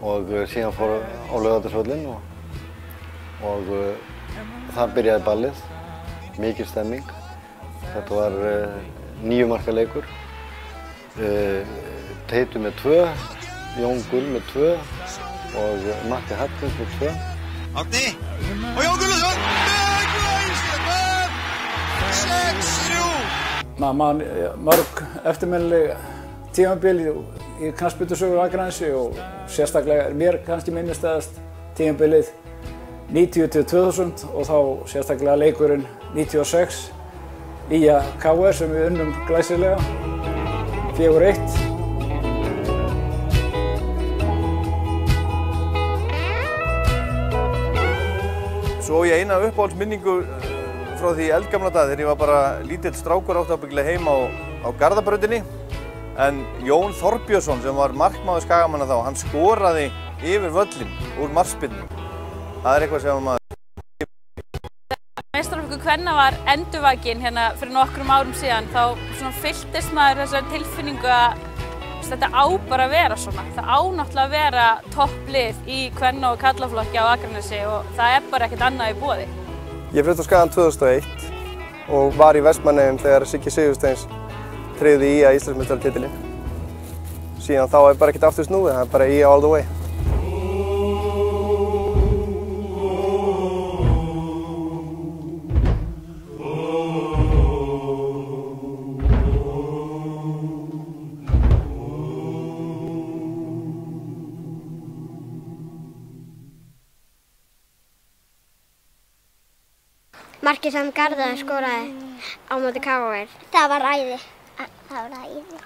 og síðan fór á Laugardalsvöllinn og þar byrjaði ballið, mikið stemming. Þetta var 9 marka leikur, Teitur með 2, Jón Gull með 2 og Matti Hallgríms með 2.
Árni og Jón Gull með 6-3!
Man mörg eftirminnileg tímabil í knattspyrnusögu Akranesi og sérstaklega er mér kannski minnistæðast tímabilið 90-2000 og þá sérstaklega leikurinn 96 IA KR sem við unnum glæsilega 4-1.
Svo ég eina uppáhaldsminningu frá því eldgamla dag þegar ég var bara lítill strákur átti ábyggilega heima á Garðabrautinni. En Jón Þorbjörnsson sem var markmaður Skagamanna þá, hann skoraði yfir völlinn úr markspyrnu. Það er eitthvað sem maður...
Meistaraflokkur kvenna var endurvakin hérna fyrir nokkrum árum síðan. Þá fylltist maður þessari tilfinningu að þetta á bara að vera svona. Það á náttúrulega að vera topplið í kvenna- og karlaflokki á Akranesi og það er bara ekkert annað í boði.
Ég flutti á Skagann 2001 og var í Vestmannaeyjum þegar Siggi Sigursteins tryggði IA Íslandsmeistaratitilinn. Síðan þá bara ekkert aftur snúið, það bara IA all the way.
Markið sem Garðar skoraði á móti KR. Það var æði. Það var æði.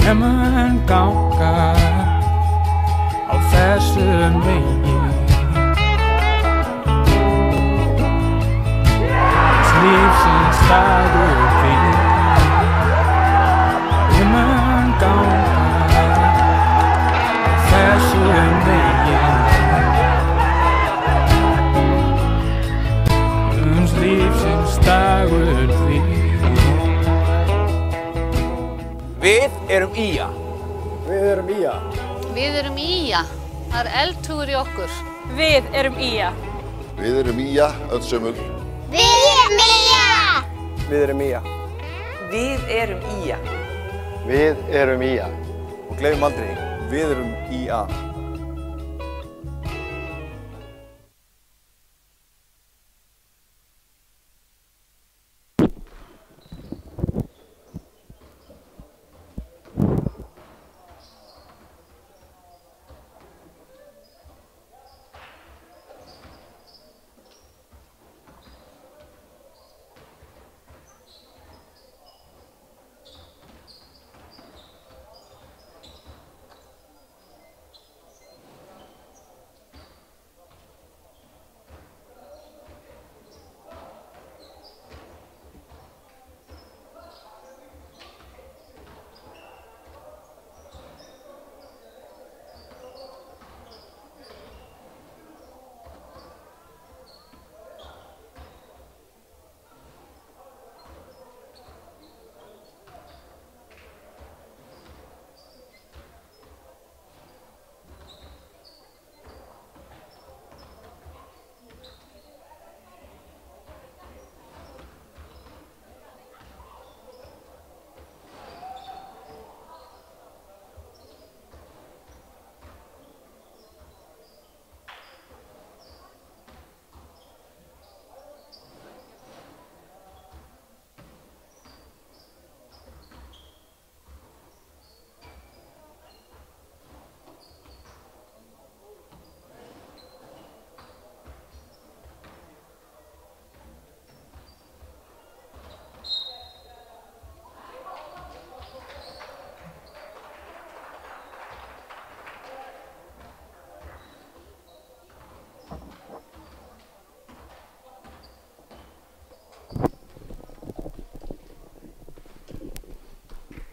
Ég mun ganga á þessum vegi. Lífsins dagur þín. Ég mun ganga á þessum vegi. Lífsins dagur þín.
Við erum IA.
Við erum IA.
Við erum IA. Það er eldhugur í okkur.
Við erum IA.
Við erum IA, öll sömul.
Við erum IA!
Við erum IA.
Við erum IA.
Við erum IA.
Og gleymum aldrei, við erum IA.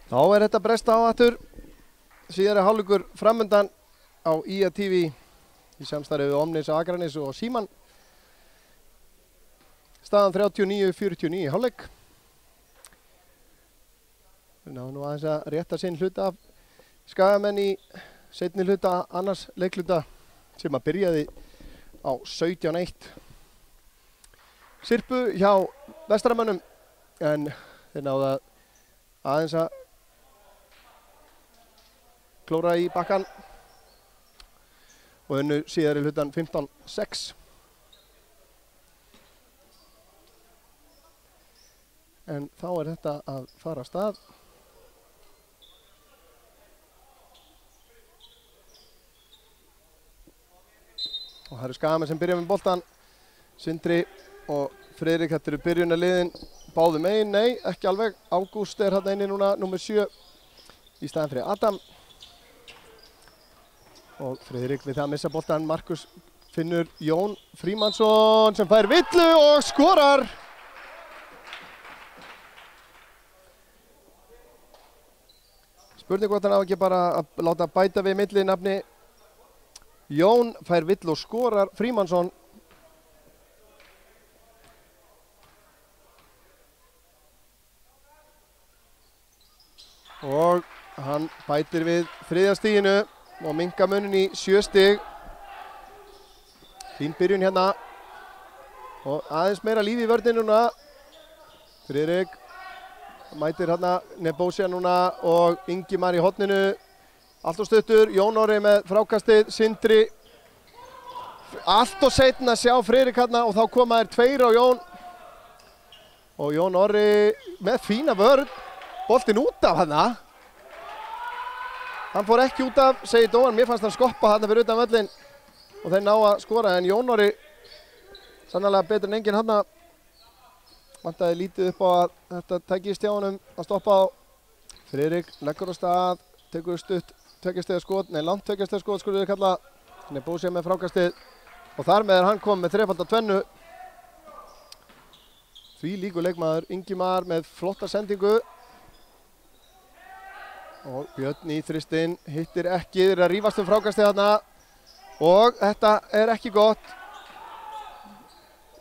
Þá þetta bresta á aftur. Síðari hálfleikur framundan á IA TV í samstarfi við Omnis á Akranesi og Símann. Staðan 39-49 í hálfleik. Við náðum nú aðeins að rétta sinn hluta af Skagamenn í seinni hluta annars leikluta sem að byrjaði á 17-1. Sirpu hjá Vestramönnum en þeir náðu aðeins að klóra í bakkan og unnu síðari hlutan 15-6. En þá þetta að fara af stað. Og það eru Skagamenn sem byrja með boltan. Sindri og Friðrik, þetta eru byrjunarliðin báðum megin. Nei, ekki alveg. Ágúst þarna inni núna, númer 7 í staðinn fyrir Adam. Og Friðrik við það að missa boltan. Markus finnur Jón Frímannsson sem fær villu og skorar. Spurning hvort hann á ekki bara að láta bæta við millinafni. Jón fær villu og skorar. Frímannsson. Og hann bætir við þriðja stiginu og minnka munin í 7 stig. Fín byrjun hérna. Og aðeins meira líf í vörninu núna. Friðrik mætir hérna Nebósia núna og Ingimar í horninu. Allt og stuttur, Jón Orri með frákastið, Sindri. Allt og seinna að sjá Friðrik hérna og þá koma þeir tveir á Jón. Og Jón Orri með fína vörn. Boltinn út af hérna. Hann fór ekki út af, segir Dóan. Mér fannst hann skoppa hérna fyrir utan völlinn. Og þeir ná að skora en Jón Orri sannarlega betur en enginn hérna. Vantaði lítið upp á að þetta tækist hjá honum að stoppa á. Friðrik leggur á stað, tekur stutt tveggjastiga skot, nei langt tveggjastiga skot skulum við kalla. Nebósia með frákastið og þar með hann kom með þrefalda tvennu. Því líkur leikmaður Ingimar með flotta sendingu. Og Björn í þristinn hittir ekki, þeir eru að rífast frákastið þarna. Og þetta er ekki gott.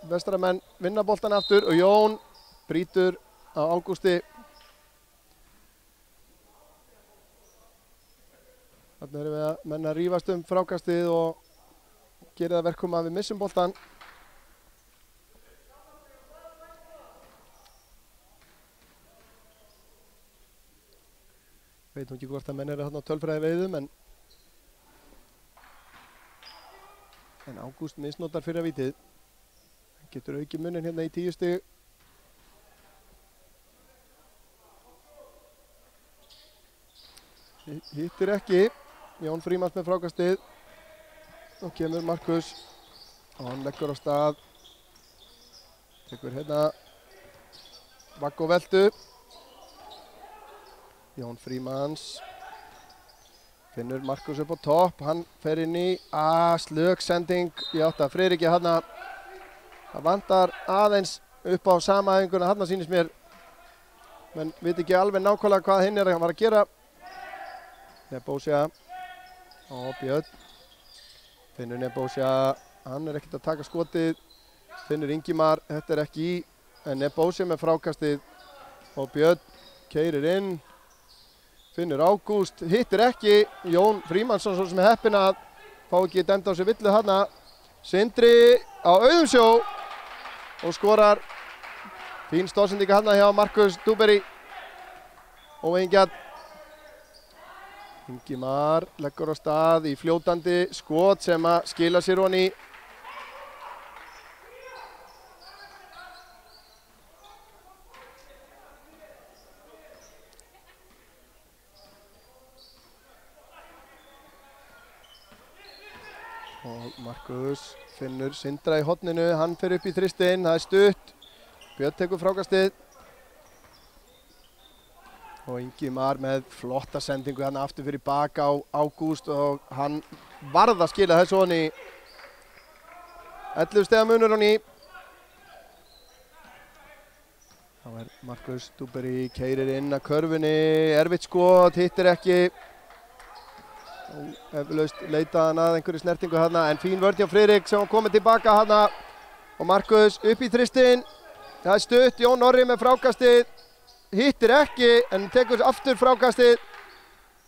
Vestaramenn vinna boltan aftur og Jón brýtur á Ágústi. Þarna erum við að menna að rífast frákastið og gera það verkum að við missum boltan. Veit ekki hvort að menn eru þarna á tölfræði veiðum en Ágúst misnotar fyrir að vítið. Getur aukið munin hérna í 10 stig. Hittir ekki. Jón Frímanns með frákastið. Og kemur Markus. Og hann leggur á stað. Tekur hérna vagg og veldu. Jón Frímanns. Finnur Markus upp á topp. Hann fer inn í slök sending í átt að Friðriki hérna. Það vantar aðeins upp á samaæfinguna hérna sýnist mér. Men veit ekki alveg nákvæmlega hvað hinn er að fara að gera. Nebósia og Björn. Finnur Nebósia, hann er ekkert að taka skotið. Finnur Ingimar, þetta er ekki í. En Nebósia með frákastið og Björn keyrir inn. Finnur Ágúst, hittir ekki. Jón Frímannsson svo sem er heppinn að fá ekki dæmt á sig villu hérna. Sindri á Auðumsjó og skorar. Fín stóðsendinga hérna hjá Markus Dúberi. Óeigingjarn. Ingimar leggur á stað í fljótandi skot sem að skila sér honi. Og Markus finnur Sindra í horninu, hann fer upp í þristinn, það er stutt. Björn tekur frákastið. Og Ingimar með flotta sendingu hann aftur fyrir bak á Ágúst og hann varð að skila þessu honni. 11 stiga munur honni. Þá er Markus Dúberi keyrir inn að körfunni, erfitt skot, hittir ekki. Eflaust leitaði hann að einhverju snertingu hérna en fín vörn hjá Friðrik sem komið tilbaka hérna og Markus upp í þristinn. Það er stutt, Jón Orri með frákastið. Hittir ekki en tekur aftur frákastið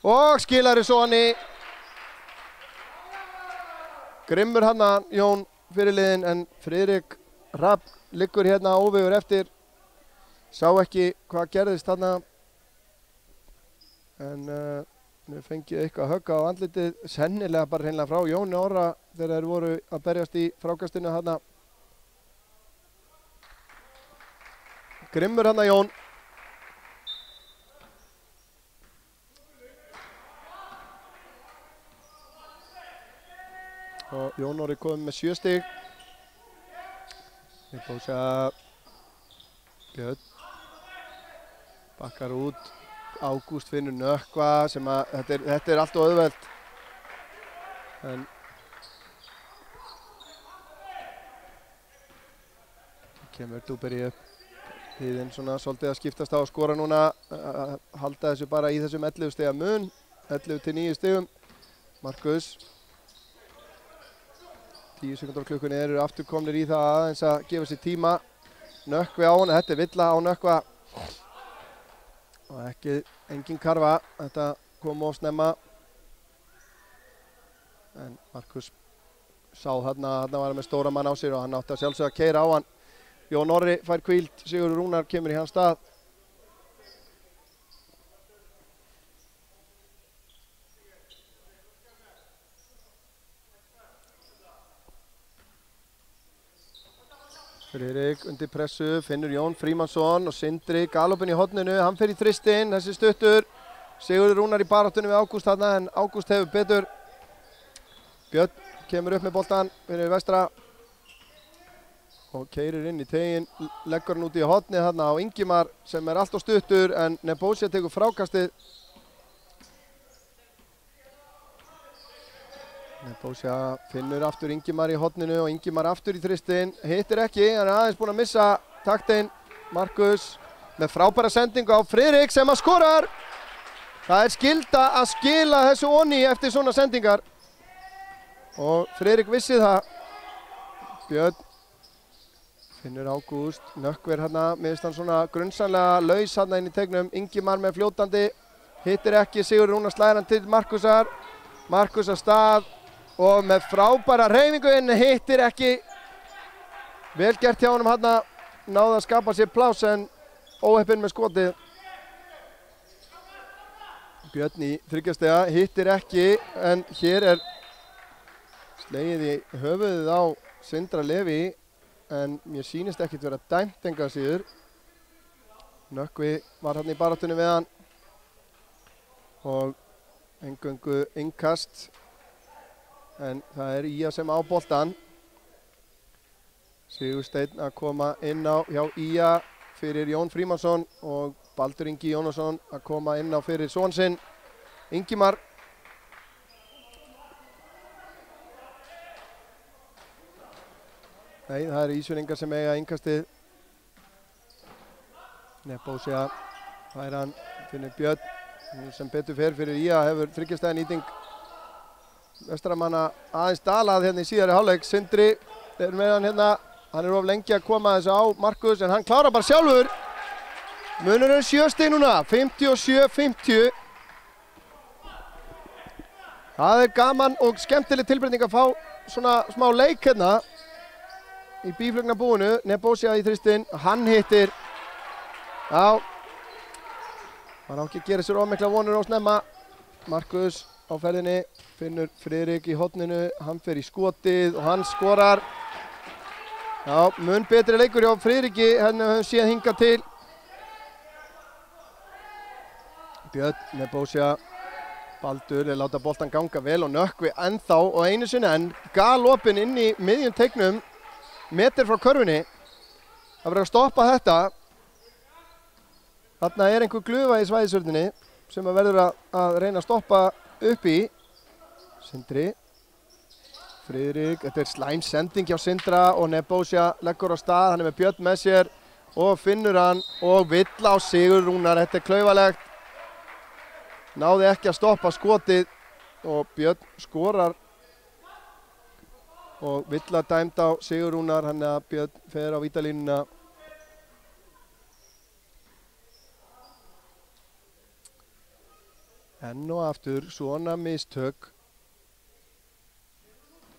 og skilar þessu honni. Grimmur hérna Jón fyrirliðinn en Friðrik Rapp liggur hérna óvegur eftir. Sá ekki hvað gerðist hérna en við fengið eitthvað högg á andlitið, sennilega bara hreinlega frá Jóni Orra þegar þeir voru að berjast í frákastinu hérna. Grimmur hérna Jón. Og Jón Orri komið með 7 stig. Nebósia Björn. Bakkar út. Ágúst finnur nökkva sem að þetta er allt og auðvelt. En kemur Dúberi upp. Liðin svona svolítið að skiptast á að skora núna, að halda þessu bara í þessum 11 stiga mun, 11 til 9 stigum. Markus. 10 sekúndur á klukkunni eru aftur komnir í það aðeins að gefa sér tíma. Nökkvi á hann, þetta er villa á nökkva. Og engin karfa, þetta kom of snemma. En Markus sá þarna var hann með stóra mann á sér og hann átti að sjálfsögða að keyra á hann. Jón Orri fær hvíld, Sigurður Rúnar kemur í hans stað. Friðrik undir pressu, finnur Jón Frímannsson og Sindri galopinn í horninu, hann fer í þristinn, þessi stuttur. Sigurður Rúnar í baráttunni við Ágúst þarna en Ágúst hefur betur. Björn kemur upp með boltan fyrir vestra og keyrir inn í teginn, leggur hann út í hornið þarna á Ingimar sem er alltof stuttur en Nebojsa tekur frákastið. Nebojsa finnur aftur Ingimar í horninu og Ingimar aftur í þristinn, hittir ekki, hann er aðeins búinn að missa taktinn. Markus með frábæra sendingu á Friðrik sem að skorar. Það er skylda að skila þessu onni eftir svona sendingar og Friðrik vissi það. Björn finnur Ágúst, Nökkver hérna, miðst hann svona grunnsamlega laus hérna inn í tegnum. Ingimar með fljótandi, hittir ekki, Sigurður Rúnar slær hann til Markusar. Markus að stað og með frábæra hreyfingu inn, hittir ekki. Vel gert hjá honum hérna, náði að skapa sér pláss en óheppinn með skotið. Björn í 3 stiga, hittir ekki en hér er slegið í höfuðið á Sindra Leví en mér sýnist ekkert vera dæmt enga síður. Nökkvi var hann í baráttunni við hann og eingöngu innkast en það er Ía sem á boltan. Sigursteinn að koma inn á hjá Ía fyrir Jón Frímannsson og Baldur Ingi Jónasson að koma inn á fyrir son sinn Ingimar. Nei, það eru Ísfirðingar sem eiga innkastið. Nebojsa fær hann, finnur Björn sem betur fer fyrir Ía, hefur 3 stiga nýting vestaramanna aðeins dalað hérna í síðari hálfleik. Sindri er með hann hérna, hann er of lengi að koma þessu á Markus en hann klárar bara sjálfur. Munurinn 7 stig núna, 57-50. Það er gaman og skemmtileg tilbreyting að fá svona smá leik hérna í bíflugna búinu. Nebojsa í þristinn, hann hittir. Já, hann á ekki að gera sér ofmikla vonur á snemma. Markus á ferðinni, finnur Friðrik í horninu, hann fer í skotið og hann skorar. Já, mun betri leikur hjá Friðriki, henni höfum séð hingað til. Björn, Nebojsa, Baldur er láta boltan ganga vel og Nökkvi ennþá og einu sinni en galopinn inn í miðjum tegnum, meter frá körfunni. Það verður að stoppa þetta. Þarna er einhver glufa í svæðisvörninni sem að verður að reyna að stoppa upp í. Sindri, Friðrik, þetta er slæm sending hjá Sindra og Nebojsa leggur á stað, hann er með Björn með sér og finnur hann og vill á Sigurður Rúnar, þetta er klaufalegt. Náði ekki að stoppa skotið og Björn skorar og vill að dæmd á Sigurður Rúnar, hann er að Björn fer á vítalínuna. Enn og aftur, svona mistök.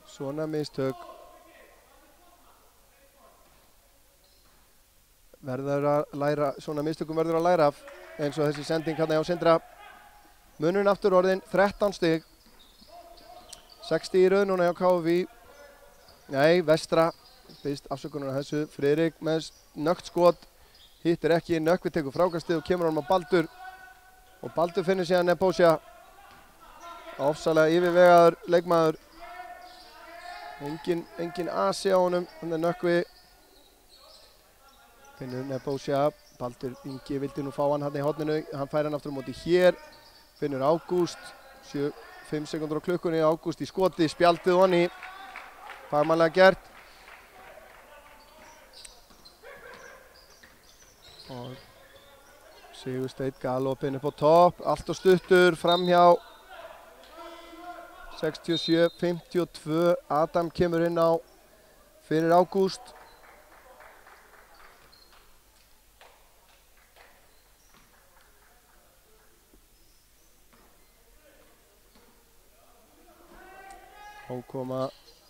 Svona mistök. Verður að læra, svona mistökum verður að læra af eins og þessi sending hérna hjá Sindra. Munurinn aftur orðin 13 stig. 6 stig í röð núna hjá KFÍ. Nei, Vestra biðst afsökunar á þessu. Friðrik með snöggt skot. Hittir ekki, Nökkvi tekur frákastið og kemur hann á Baldur. Og Baldur finnur síðan Nebojsa. Ofsalega yfirvegaður leikmaður. Engin asi á honum, hann er Nökkvi. Finnur Nebojsa. Baldur Ingi vildi nú fá hann í horninu. Hann fær hann aftur á móti hér. Finnur Ágúst. 5 sekundur á klukkunni. Ágúst í skoti, spjaldið honni. Fagmannlega gert. Og Sigursteinn galopinn upp á topp, allt og stuttur, framhjá. 67-52, Adam kemur inn á fyrir Ágúst. Þá koma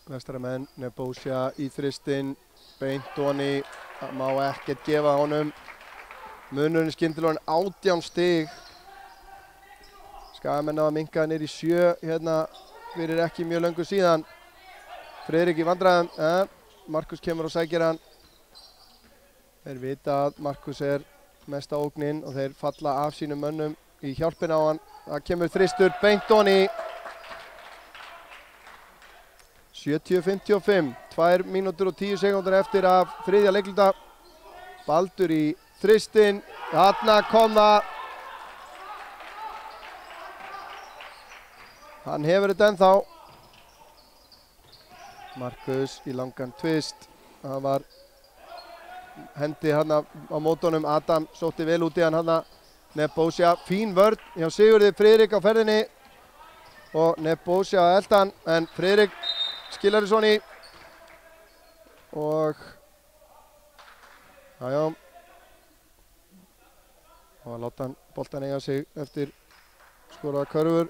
Vestramenn, Nebosja í þristinn, beint honi, það má ekkert gefa honum. Munurinn skyndilega 18 stig. Skagamenn að minnka niður í 7 hérna fyrir ekki mjög löngu síðan. Friðrik í vandræðum, Markus kemur og sækir hann. Þeir vita að Markus mesta ógnin og þeir falla af sínum mönnum í hjálpina á hann. Það kemur þristur, beint honi. 70-55, 2 mínútur og 10 sekúndur eftir af þriðja leikluta. Baldur í þristinn, þarna kom það. Hann hefur þetta ennþá. Markus í langan tvist. Það var hendi hann á mótunum. Adam sótti vel út í hann hann. Nebosja, fín vörn hjá Sigurði Friðrik á ferðinni. Og Nebosja að elda hann, en Friðrik skilar þessu honi. Og jájá. Og að láta hann boltan eiga sig eftir skoraða körfur.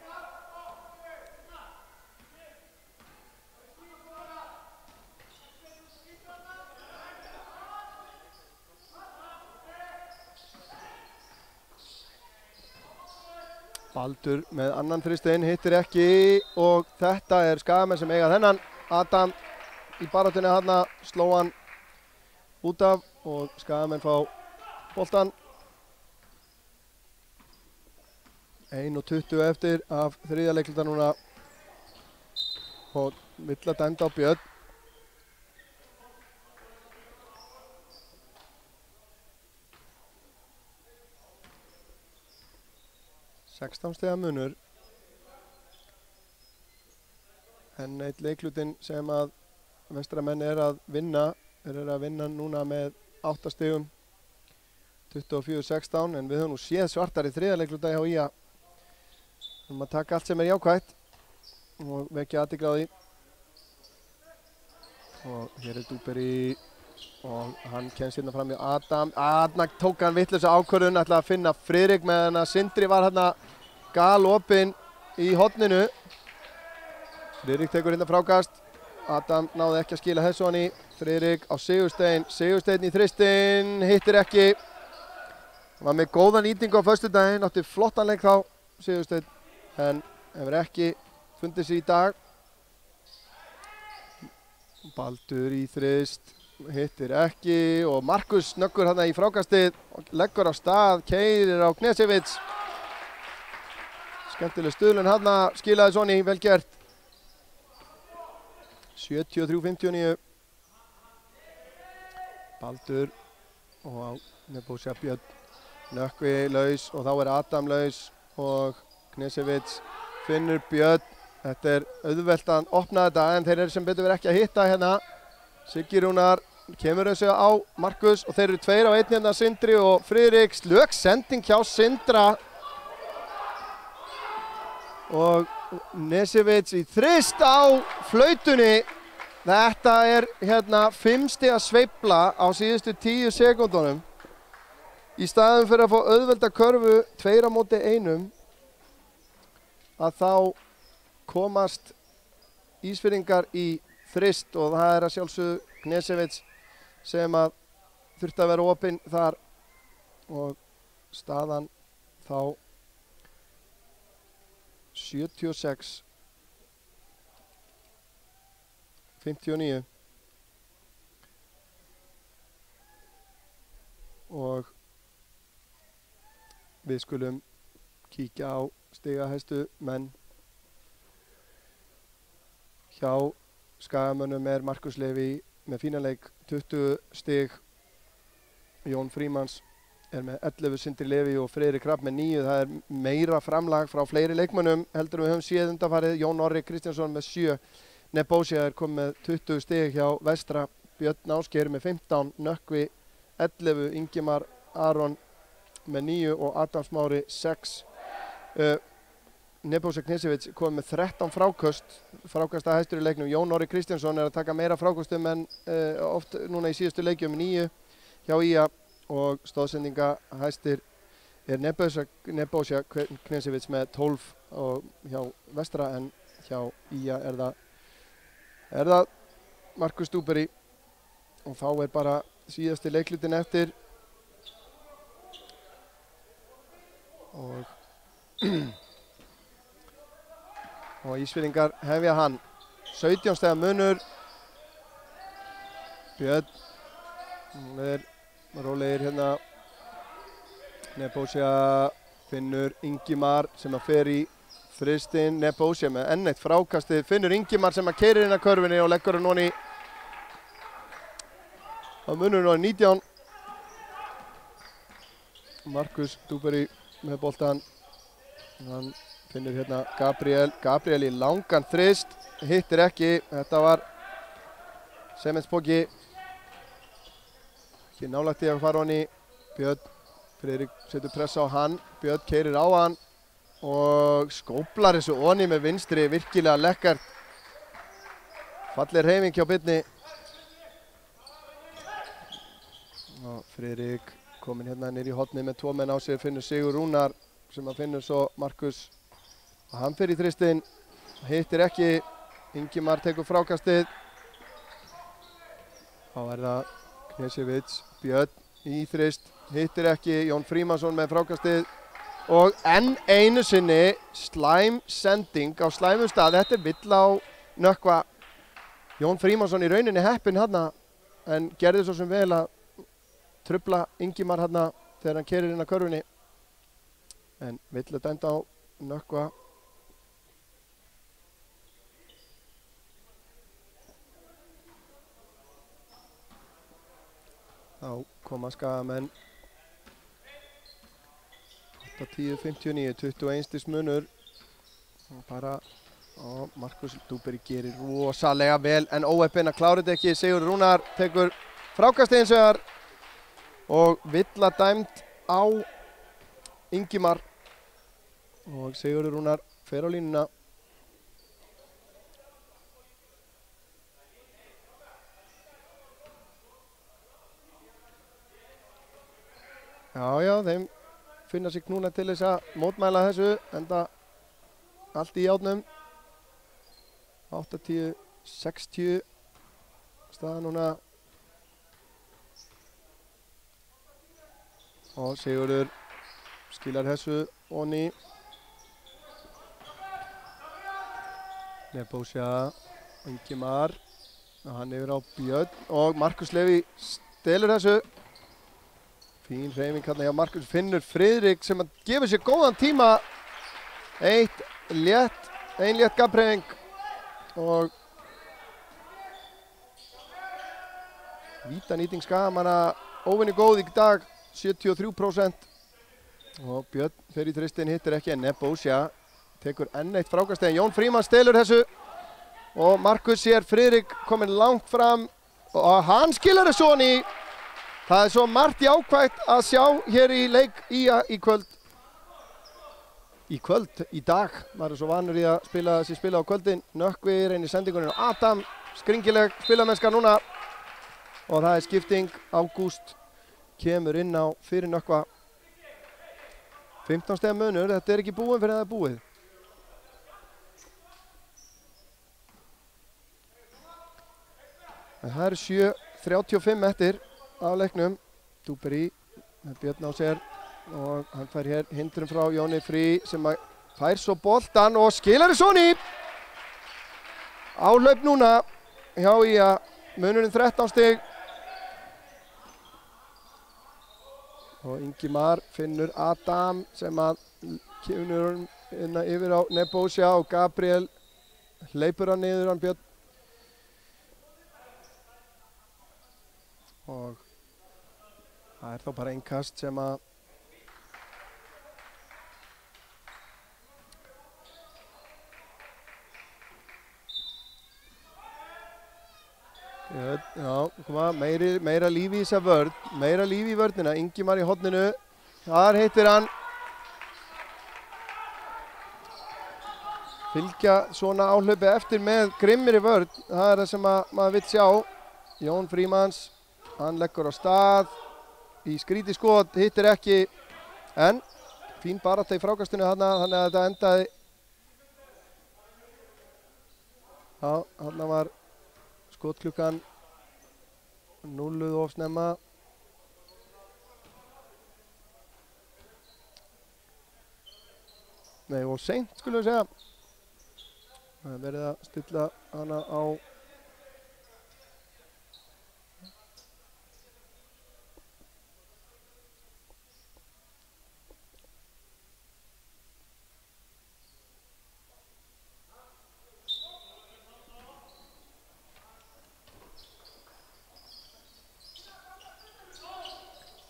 Baldur með annan þristinn, hittir ekki og þetta Skagamenn sem eiga þennan. Adam í baráttunni hann sló hann út af og Skagamenn fá boltan. 1:20 eftir af þriðja leikluta núna og vill að dæmda á Björn. Sextán stiga munur. En eitt leiklutin sem að Vestramenn að vinna, að vinna núna með 8 stigum. 24-16, en við höfum nú séð svartar í þriðja leikluta hjá IA. Við höfum að taka allt sem jákvætt og vekja athygli á því. Og hér Dúberi og hann kemst hérna fram í Adam. Adam tók hann vitlausa ákvörðun, ætlaði að finna Friðrik meðan að Sindri var hérna galopinn í horninu. Friðrik tekur hérna frákast. Adam náði ekki að skila þessu hann í. Friðrik á Sigurstein. Sigurstein í þristinn, hittir ekki. Var með góða nýtingu á föstudaginn, átti flottan leik þá Sigurstein, en hefur ekki fundið sig í dag. Baldur í þrist, hittir ekki og Markus snöggur hann í frákastið og leggur á stað, keyrir á Knesevits. Skemmtileg stuðlun hann, skilaði Sonni, vel gert. 73-59. Baldur og á Nebosja Björn. Nökkvi laus og þá Adam laus og Knesevits finnur Björn. Þetta auðvelt að opna þetta en þeir sem betur verið ekki að hitta hérna. Siggi Rúnar kemur þessu á Markus og þeir eru 2 á 1 hérna, Sindri og Friðrik. Slök sending hjá Sindra. Og Knesevits í þrist á flautunni. Þetta hérna 5 stiga sveifla á síðustu 10 sekúndunum. Í staðum fyrir að fá auðvelda körfu 2 á móti 1 að þá komast Ísfirðingar í þrist og það að sjálfsögðu Knesevits sem að þurfti að vera opinn þar og staðan þá 76-59 og við skulum kíkja á stigahæstu menn. Hjá Skagamönnum Markus Leví með fínan leik 20 stig. Jón Frímanns með 11, Sindri Leví og Friðrik Rapp með 9. Það meira framlag frá fleiri leikmönnum heldur við höfum séð undanfarið. Jón Orri Kristjánsson með 7. Nebosja komið með 20 stig hjá Vestra. Björn Ásgeir með 15, Nökkvi 11, Ingimar Aron með 9 og Adam Smári 6. Nebosja Knesevits komið með 13 frákasta hæstur í leiknum. Jón Orri Kristjánsson að taka meira frákastum en oft núna í síðustu leikjum 9 hjá IA og stóðsendinga hæstir Nebosja Knesevits með 12 og hjá Vestra en hjá IA það er það Markus Dúberi og þá er bara síðasti leiklutin eftir og Ísfirðingar hefja hann 17 stiga munur. Björn er rólegir hérna. Nebósia finnur Ingimar sem að fer í þristinn. Nebósia með enn eitt frákastið, finnur Ingimar sem að keyrir inn að körfunni og leggur hann onni. Það munur hann 19. Markus Dúberi með boltan. Hann finnur hérna Gabriel í langan þrist, hittir ekki. Þetta var Semenspoki. Ekki nálægt í að fara onni. Björn Friðrik setur pressa á hann. Björn keyrir á hann og skóplar þessu onni með vinstri, virkilega lekkert. Falleg hreyfing hjá Birni. Og Friðrik kominn hérna niður í hornið með 2 menn á sig, finnur Sigur Rúnar sem að finnur svo Markus. Og hann fer í þristinn, hittir ekki. Ingimar tekur frákastið. Þá er það Knesevits, Björn í þrist, hittir ekki. Jón Frímannsson með frákastið. Og enn einu sinni slæm sending á slæmum stað. Þetta er vill á Nökkva. Jón Frímannsson í rauninni heppinn hérna en gerði svo sem vel að trufla Ingimar hérna þegar hann keyrir inn að körfunni. En vill að dæmda á Nökkva. Þá koma Skagamenn 8-10-59, 21 stigs munur. Og bara Markus Dúberi gerir rosalega vel en óheppinn að klára þetta ekki. Sigur Rúnar tekur frákastið hins vegar og villa dæmd á Ingimar. Og Sigur Rúnar fer á línuna. Já, þeim finna sig núna til þess að mótmæla þessu, enda allt í járnum. 8-10-60 staða núna. Og Sigurður skilar þessu onni. Nebósia, Ingimar, hann yfir á Björn og Markus Leví stelur þessu. Fín hreyfing hérna hjá Markus, finnur Friðrik sem að gefa sér góðan tíma. Ein létt gafnhreyfing og vítanýting Skagamanna óvenju góð í dag, 73%. Og Björn fer í þristinn, hittir ekki en Nebósia tekur enn eitt frákastið. Jón Frímann stelur þessu og Markus sér Friðrik kominn langt fram og hann skilar þessu onni. Það er svo margt jákvætt að sjá hér í leik í kvöld. Í dag. Maður er svo vanur í að spila þessi spila á kvöldin. Nökkvi reynir sendingunni á Adam. Skringileg spilamennska núna. Og það er skipting. Ágúst kemur inn á fyrir Nökkva. 15 stiga munur. Þetta er ekki búin fyrir að það er búið. En það eru 7:35 eftir á leiknum. Dúberi með Björn á sér og hann fær hér hindrun frá Jóni Frí sem fær svo boltan og skilar þessu onni. Áhlaup núna hjá IA, munurinn 13 stig. Og Ingimar finnur Adam sem að kemur yfir á Nebósia og Gabriel hleypur hann niður hann Björn. Og það er þá bara innkast sem að koma meira lífi í þessa vörn, meira lífi í vörnina. Ingimar í horninu, þar hittir hann. Fylgja svona áhlaupi eftir með grimmir í vörn, það er það sem maður vill sjá. Jón Frímanns, hann leggur á stað í skríti skot, hittir ekki en fín barátta í frákastinu þarna, þannig að þetta endaði. Já, þarna var skotklukkan núlluð of snemma. Nei, og seint skulum við segja. Það er verið að stilla hana á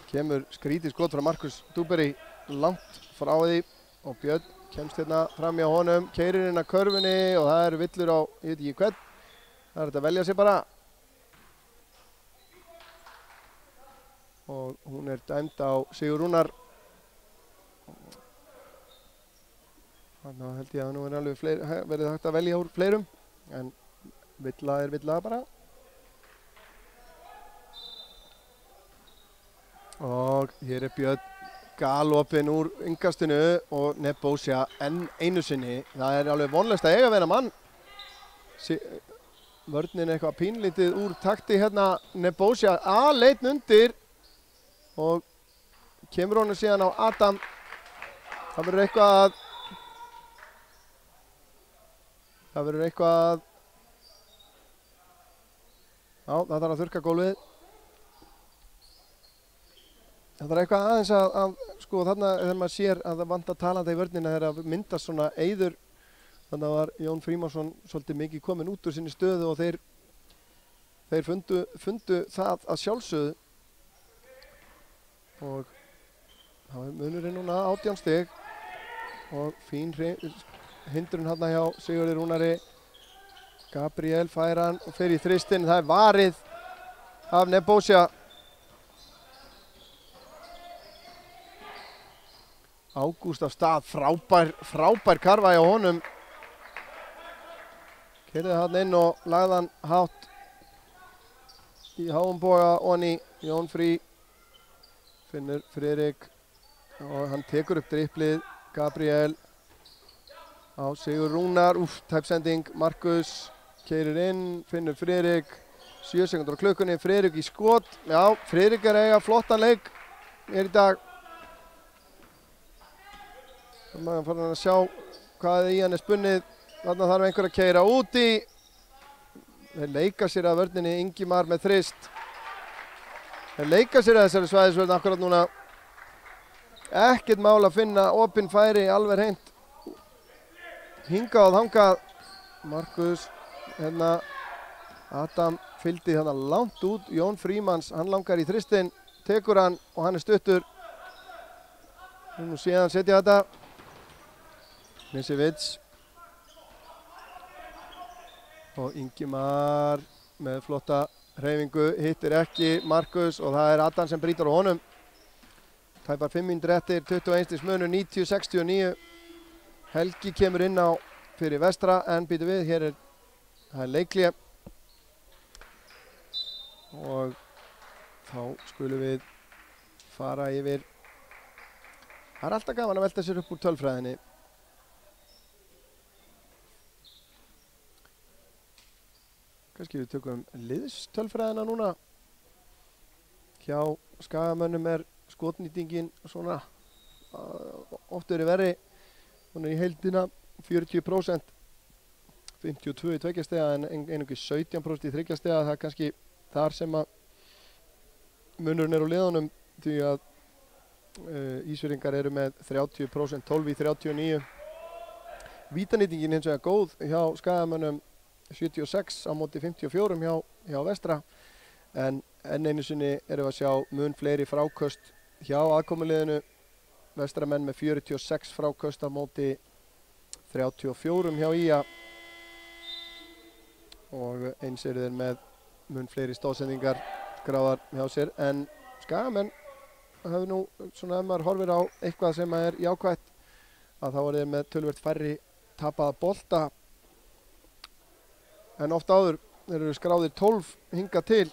kemur skrítið skot frá Markus Dúberi langt frá því og Björn kemst hérna fram hjá honum, keyrir inn að körfunni og það eru villur á, ég veit ekki hvern, það er þetta að velja sig bara. Og hún er dæmd á Sigur Rúnar. Þannig held ég að nú er alveg verið hægt að velja úr fleirum, en villa er villa bara. Og hér er Björn galopinn úr yngastinu og Nebojša enn einu sinni. Það er alveg vonlaust að eiga vera mann. Vörnin eitthvað pínlítið úr takti hérna. Nebojša aleinn undir og kemur honum síðan á Adam. Það verður eitthvað Já, það þarf að þurrka gólfið. Það er eitthvað aðeins að sko þarna þegar maður sér að það vantar talanda í vörnina þegar að myndast svona eyður. Þannig var Jón Frímannsson svolítið mikið kominn út úr sinni stöðu og þeir fundu það að sjálfsögðu. Og það er munurinn núna 18 stig og fín hindrun hérna hjá Sigurði Rúnari. Gabriel fær hann og fer í þristinn. Það er varið af Nebojša. Ágúst af stað, frábær karfa hjá honum. Keyrði hann inn og lagði hann hátt í háum boga onni. Jón Frí finnur Friðrik og hann tekur upp driplið. Gabriel á Sigur Rúnar, tæpsending. Markus keyrir inn, finnur Friðrik. 7 sekúndur á klukkunni, Friðrik í skot. Já, Friðrik er eiga flottan leik hér í dag. Maður fann að sjá hvað í hann er spunnið. Þarna þarf einhver að keyra úti. Þeir leika sér að vörninni, Ingimar með þrist. Þeir leika sér að þessari svæðisvörn akkurat núna. Ekkert mál að finna opinn færi, alveg hreint. Hingað og þangað. Markus, hérna, Adam fylgdi þarna langt út. Jón Frímanns, hann langar í þristinn, tekur hann og hann er stuttur. Nú síðan setja þetta. Nisevits og Ingimar með flotta hreyfingu, hittir ekki Markus og það er Adam sem brýtur á honum. Tæpar 5 mínútur eftir, 21 stigs munur, 90-69. Helgi kemur inn á fyrir vestra en býtur við, hér er leikhlé. Og þá skulum við fara yfir. Það er alltaf gaman að velta sér upp úr tölfræðinni. Kannski við tökum liðstölfræðina núna. Hjá Skagamönnum er skotnýtingin svona oft verið verri. Hún er í heildina 40%, 52 í tveggjastega en einungis 17% í þryggjastega. Það er kannski þar sem að munurinn er á liðunum því að Ísfirðingar eru með 30%, 12 í 39. Vítanýtingin hins vegar góð hjá Skagamönnum, 76 á móti 54 hjá vestra. En enn einu sinni erum við að sjá mun fleiri fráköst hjá aðkomuliðinu. Vestramenn með 46 fráköst á móti 34 hjá IA. Og eins eru þeir með mun fleiri stóðsendingar gráðar hjá sér. En Skagamenn hefur nú svona ef maður horfir á eitthvað sem er jákvætt að þá er þeir með töluvert færri tapaða bolta en oft áður. Þeir eru skráðir 12 hingað til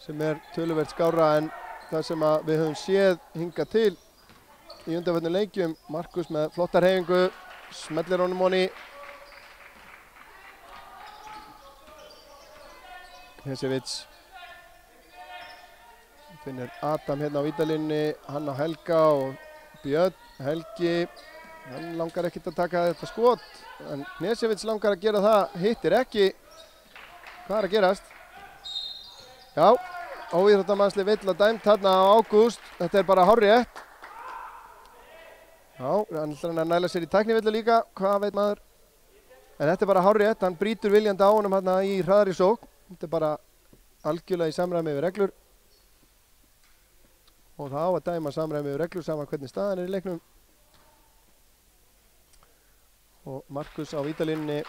sem er töluvert skárra en það sem að við höfum séð hingað til í undanförnum leikjum. Markus með flotta hreyfingu, smellir honum onni. Knesevits finnir Adam hérna á vítalínunni, hann á Helga og Björn. Helgi, hann langar ekkert að taka þetta skot, en Knesevits langar að gera það, hittir ekki. Hvað er að gerast? Já, óíþróttamannsleg villa dæmt þarna á Ágúst, þetta er bara hárrétt. Já, hann ætlar að næla sér í tæknivillu líka, hvað veit maður? En þetta er bara hárrétt, hann brýtur viljandi á honum hérna í hraðari sókn. Þetta er bara algjörlega í samræmi við reglur. Og það á að dæma samræmi við reglur saman hvernig staðan er í leiknum. Og Markus á vítalínunni.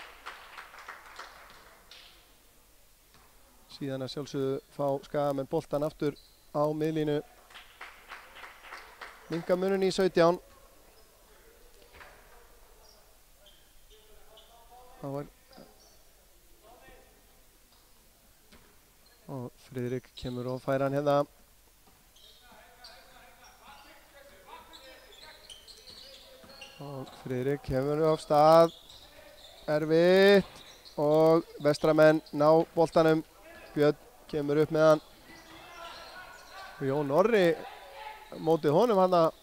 Síðan að sjálfsögðu fá Skagamenn boltan aftur á miðlínu. Minnka muninn í 17. Og Friðrik kemur og fær hann hérna. Og Friðrik kemur af stað. Erfitt. Og vestramenn ná boltanum. Björn kemur upp með hann. Jón Orri mótið honum hann að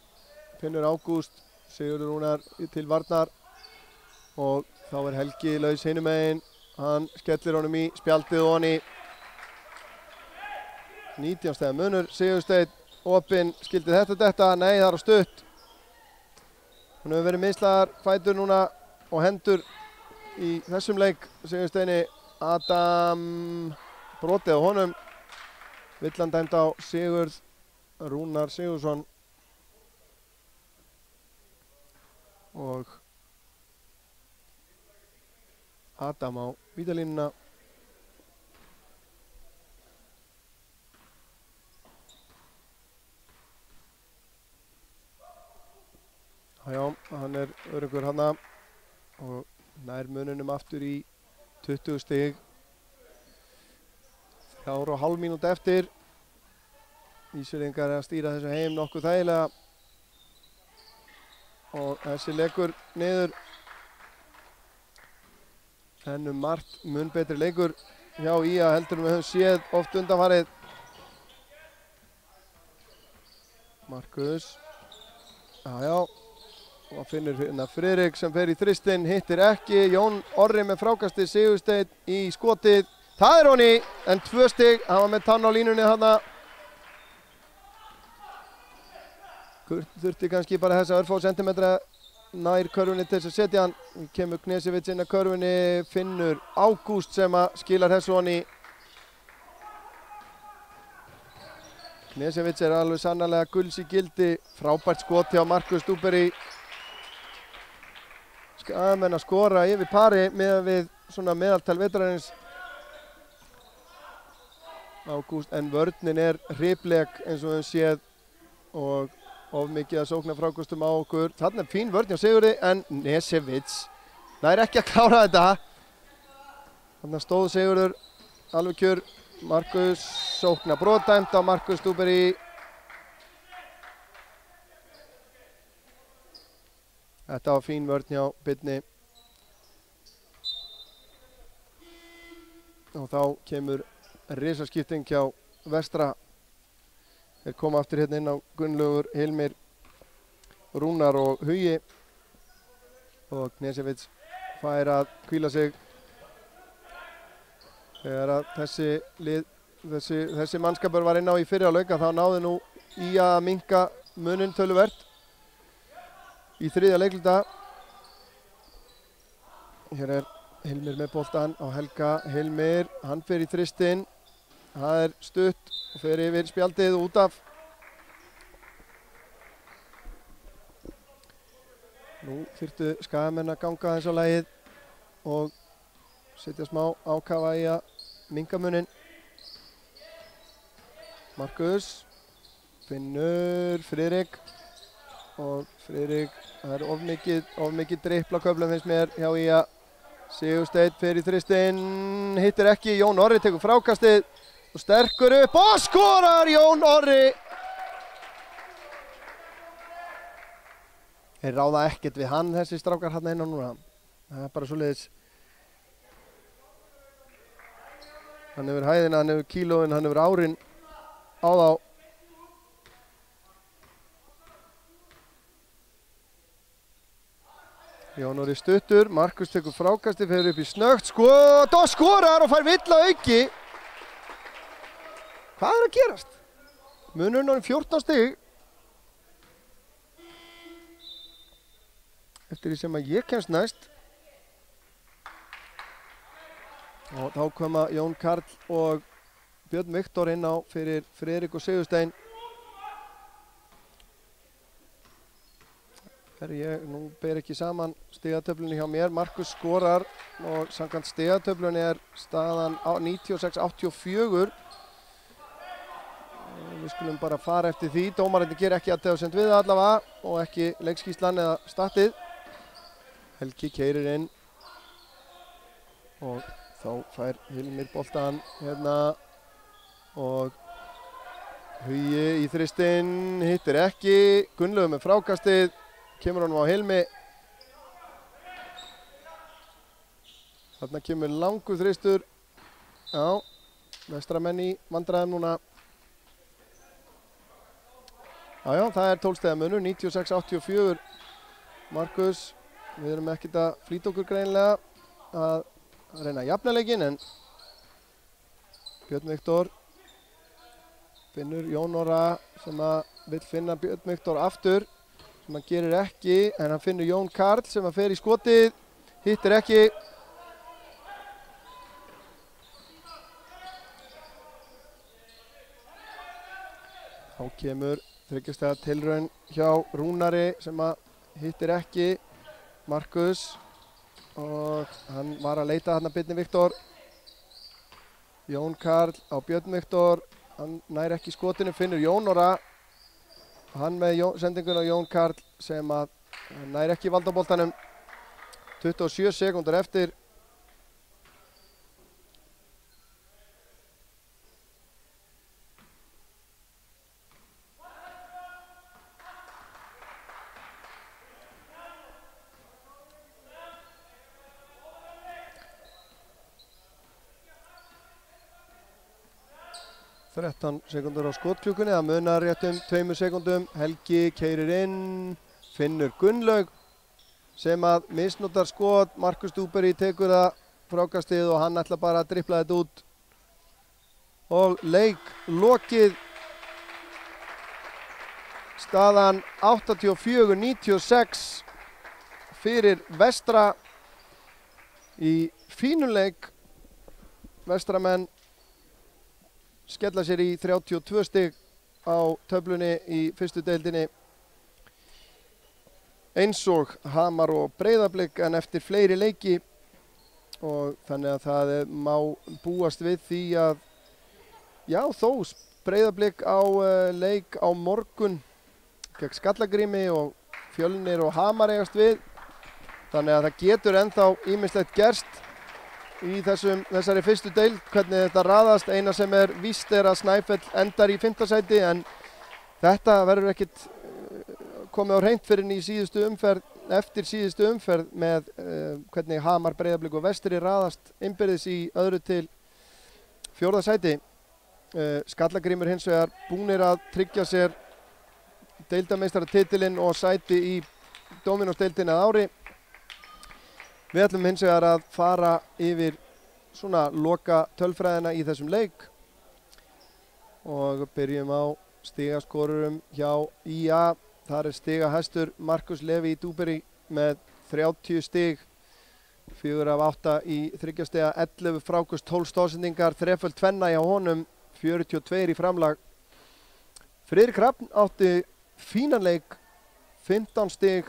Finnur Ágúst. Sigurður Rúnar til varnar. Og þá er Helgi laus hinum megin. Hann skellir honum í spjaldið og hann í 19 stiga munur. Sigursteinn opinn, skildi þetta? Nei, það er á stutt. Hann hefur verið meiðslaður fætur núna og hendur í þessum leik. Sigursteini Adam brotið á honum. Villan dæmd á Sigurð Rúnar Sigurðsson. Og Adam á vítalínuna. Já, hann er öruggur hana og nær mununum aftur í 20 stig. 3,5 mínútur eftir. Ísfirðingar er að stýra þessu heim nokkuð þægilega. Og þessi leikur niður. En margt mun betri leikur hjá IA heldur við höfum séð oft undanfarið. Markus. Já. Og finnur hérna Friðrik sem fer í þristinn, hittir ekki. Jón Orri með frákastið, Sigursteinn í skotið. Það er honni, en 2 stig. Hann var með tann á línunni þarna. Þurfti kannski bara þessa örfá sentimetra nær körfunni til þess að setja hann. Kemur Knesevits inn að körfunni, Finnur Ágúst sem að skilar þessu honni. Knesevits er alveg sannarlega gulls í gildi. Frábært skot hjá Markus Dúberi. Skagamenn að skora yfir pari með við svona meðaltal vetrarins. Ágúst, en vörnin er hripleg eins og við séð og of mikið að sókna frákostum á okkur. Þarna er fín vörn hjá Sigurði en Knesevits nær ekki að klára þetta. Þarna stóð Sigurður alveg kjör. Markus sókna brotdæmt á Markus Dúberi. Þetta var fín vörn hjá Birni. Og þá kemur risaskipting hjá Vestra. Þeir koma aftur hérna inn á Gunnlaugur, Hilmir, Rúnar og Hugi. Og Knesevits fær að hvíla sig. Þegar að þessi mannskapur var inn á í fyrra leik þá náði nú í að minnka muninn töluvert í þriðja leikluta. Hér er Hilmir með boltan á Helga. Hilmir, hann fer í þristinn. Það er stutt og fer yfir spjaldið út af. Nú þyrftu Skagamenn að ganga þess á lagið og setja smá ákafa í að minnka muninn. Markus, Finnur, Friðrik og Friðrik, það er of mikið driplaköflum finnst mér hjá í að Sigursteinn fer í þristinn, hittir ekki. Jón Orri tekur frákastið og sterkur upp og skorar Jón Orri. Þeir ráða ekkert við hann þessi strákar hann inn á núna. Það er bara svoleiðis. Hann hefur hæðina, hann hefur kílóin, hann hefur árin á þá. Jón Orri stuttur, Markus tekur frákasti, fer upp í snögt, skot og skorar og fær vill að auki. Hvað er að gerast? Munurinn orðinn 14 stig. Eftir því sem að ég kemst næst. Og þá koma Jón Karl og Björn Viktor inn á fyrir Friðrik og Sigurstein. Nú ber ekki saman stigatöflunni hjá mér. Markus skorar og samkvæmt stigatöflunni er staðan 96-84. Við skulum bara fara eftir því. Dómararnir gera ekki athugasemd við það allavega og ekki leikskýrslan eða statið. Helgi keyrir inn og þá fær Hilmir boltan hérna og Hugi í þristinn, hittir ekki. Gunnlaugur með frákastið. Kemur honum á Hilmi. Þarna kemur langur þristur. Já, vestramenn í vandræðum núna. Já, það er 12 stiga munur, 96-84. Markus, við erum ekkert að flýta okkur greinilega að reyna að jafna leikinn, en Björn Viktor finnur Jón Orra sem að vill finna Björn Viktor aftur. Sem hann gerir ekki, en hann finnur Jón Karl sem að fer í skotið, hittir ekki. Þá kemur þryggjastega tilraun hjá Rúnari sem að hittir ekki. Markus og hann var að leita þarna Björn Viktor. Jón Karl á Björn Viktor, hann nær ekki skotinu, finnur Jón Orra. Hann með sendingun á Jón Karl sem að nær ekki valdaboltanum. 27 sekúndur eftir. Þrettán sekúndur á skotklukkunni, það munar rétt 2 sekúndum. Helgi keyrir inn, finnur Gunnlaug sem að misnotar skot. Markus Dúberi tekur það frákastið og hann ætla bara að dribbla þetta út. Og leik lokið. Staðan 84-96 fyrir Vestra í fínuleik. Vestramenn skella sér í 32 stig á töflunni í fyrstu deildinni. Eins og Hamar og Breiðablik, en eftir fleiri leiki, og þannig að það má búast við því að já, þó Breiðablik á leik á morgun gegn Skallagrimi og Fjölnir og Hamar eigast við, þannig að það getur ennþá ýmislegt gerst í þessari fyrstu deild, hvernig þetta raðast. Eina sem er víst er að Snæfell endar í 5. sæti, en þetta verður ekkert komið á hreint fyrir í síðustu umferð, eftir síðustu umferð með hvernig Hamar, Breiðablik og Vestri raðast innbyrðis í öðru til 4. sæti. Skallagrímur hins vegar búnir að tryggja sér deildarmeistaratitilinn og sæti í Dominos-deildinni að ári. Við ætlum hins vegar að fara yfir svona loka tölfræðina í þessum leik og byrjum á stigaskorurum hjá IA. Þar er stigahæstur Markus Levi Dúberi með 30 stig, 4 af 8 í þriggjastiga, 11 frákust, 12 stóðsendingar, þreföld tvenna hjá honum, 42 í framlag. Friðrik Hrafn átti fínan leik, 15 stig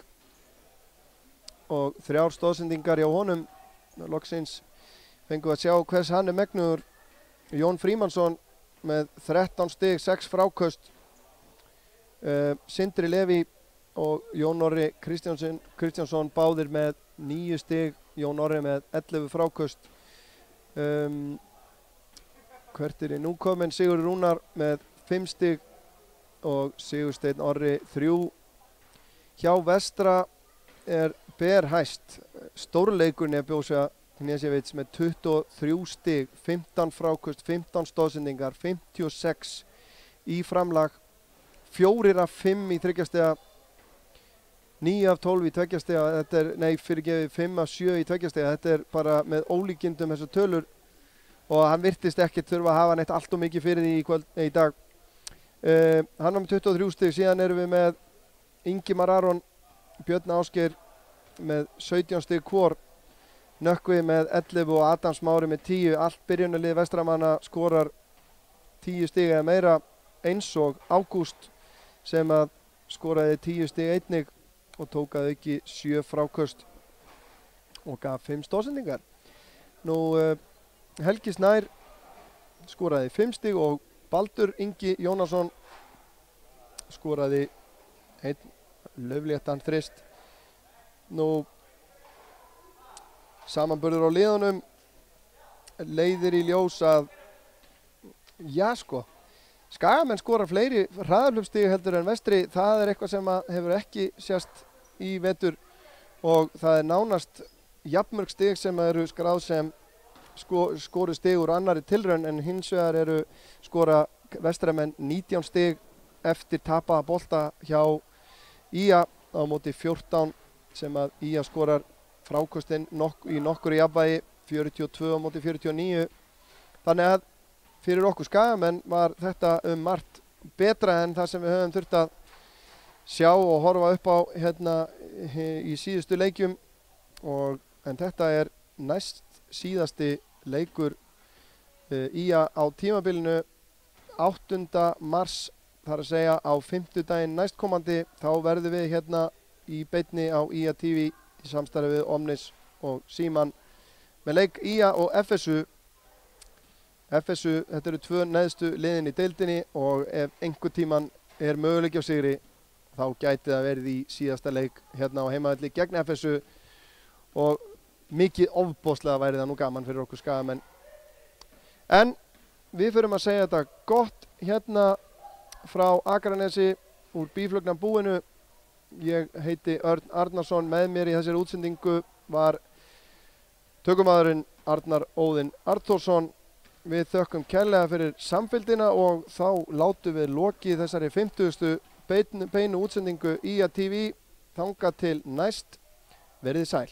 og 3 stóðsendingar hjá honum. Loksins fengum við að sjá hvers hann er megnugur. Jón Frímannsson með 13 stig, 6 fráköst. Sindri Levi og Jón Orri Kristjánsson báðir með 9 stig. Jón Orri með 11 fráköst. Hvert er nú kominn? Sigurður Rúnar með 5 stig og Sigursteinn Orri 3. Hjá Vestra er ber hæst. Stórleikurinn er bjósa Knesevits með 23 stig, 15 fráköst, 15 stoðsendingar, 56 í framlag, 4 af 5 í þryggjastega, 9 af 12 í tveggjastega, þetta er, nei fyrirgefið 5 af 7 í tveggjastega, þetta er bara með ólíkindum þessar tölur og hann virtist ekkert þurfa að hafa neitt allt og mikið fyrir því í dag. Hann var með 23 stig, síðan erum við með Ingimar Aron, Björn Ásgeir með 17 stig hvor, Nökkvi með 11 og Adam Smári með 10. Allt byrjunarlið Vestramanna skorar 10 stig eða meira, eins og Ágúst sem að skoraði 10 stig einnig og tók að auki 7 fráköst og gaf 5 stoðsendingar. Nú Helgi Snær skoraði 5 stig og Baldur Ingi Jónasson skoraði 1 laufléttan þrist. Nú samanburður á liðunum leiðir í ljós að Skagamenn skora fleiri hraðarhlaupsstig heldur en Vestri. Það er eitthvað sem hefur ekki sést í vetur og það er nánast jafnmörg stig sem eru skráð sem skoru stig úr annari tilraun, en hins vegar eru skora Vestramenn 19 stig eftir tapaða bolta hjá IA á móti 14 sem að IA skorar frákostinn í nokkru jafnvægi, 42 á móti 49. Þannig að fyrir okkur Skagamenn var þetta margt betra en það sem við höfum þurft að sjá og horfa upp á hérna í síðustu leikjum, en þetta er næst síðasti leikur IA á tímabilinu, 8. mars, þar að segja á fimmtudaginn næstkomandi. Þá verðum við hérna í beinni á IA TV í samstarfi við Omnis og Síman með leik IA og FSU. Þetta eru 2 neðstu liðin í deildinni og ef einhver tíman er möguleiki á sigri þá gæti það verið í síðasta leik hérna á heimavelli gegn FSU og mikið ofboðslega væri það nú gaman fyrir okkur Skagamenn. En við förum að segja þetta gott hérna frá Akranesi úr Býflugnan búinu. Ég heiti Örn Arnarsson, með mér í þessari útsendingu var tökumaðurinn Arnar Óðinn Arnþórsson. Við þökkum kærlega fyrir samfylgdina og þá látum við lokið þessari 50. beinu útsendingu IA TV. Þangað til næst, verið sæl.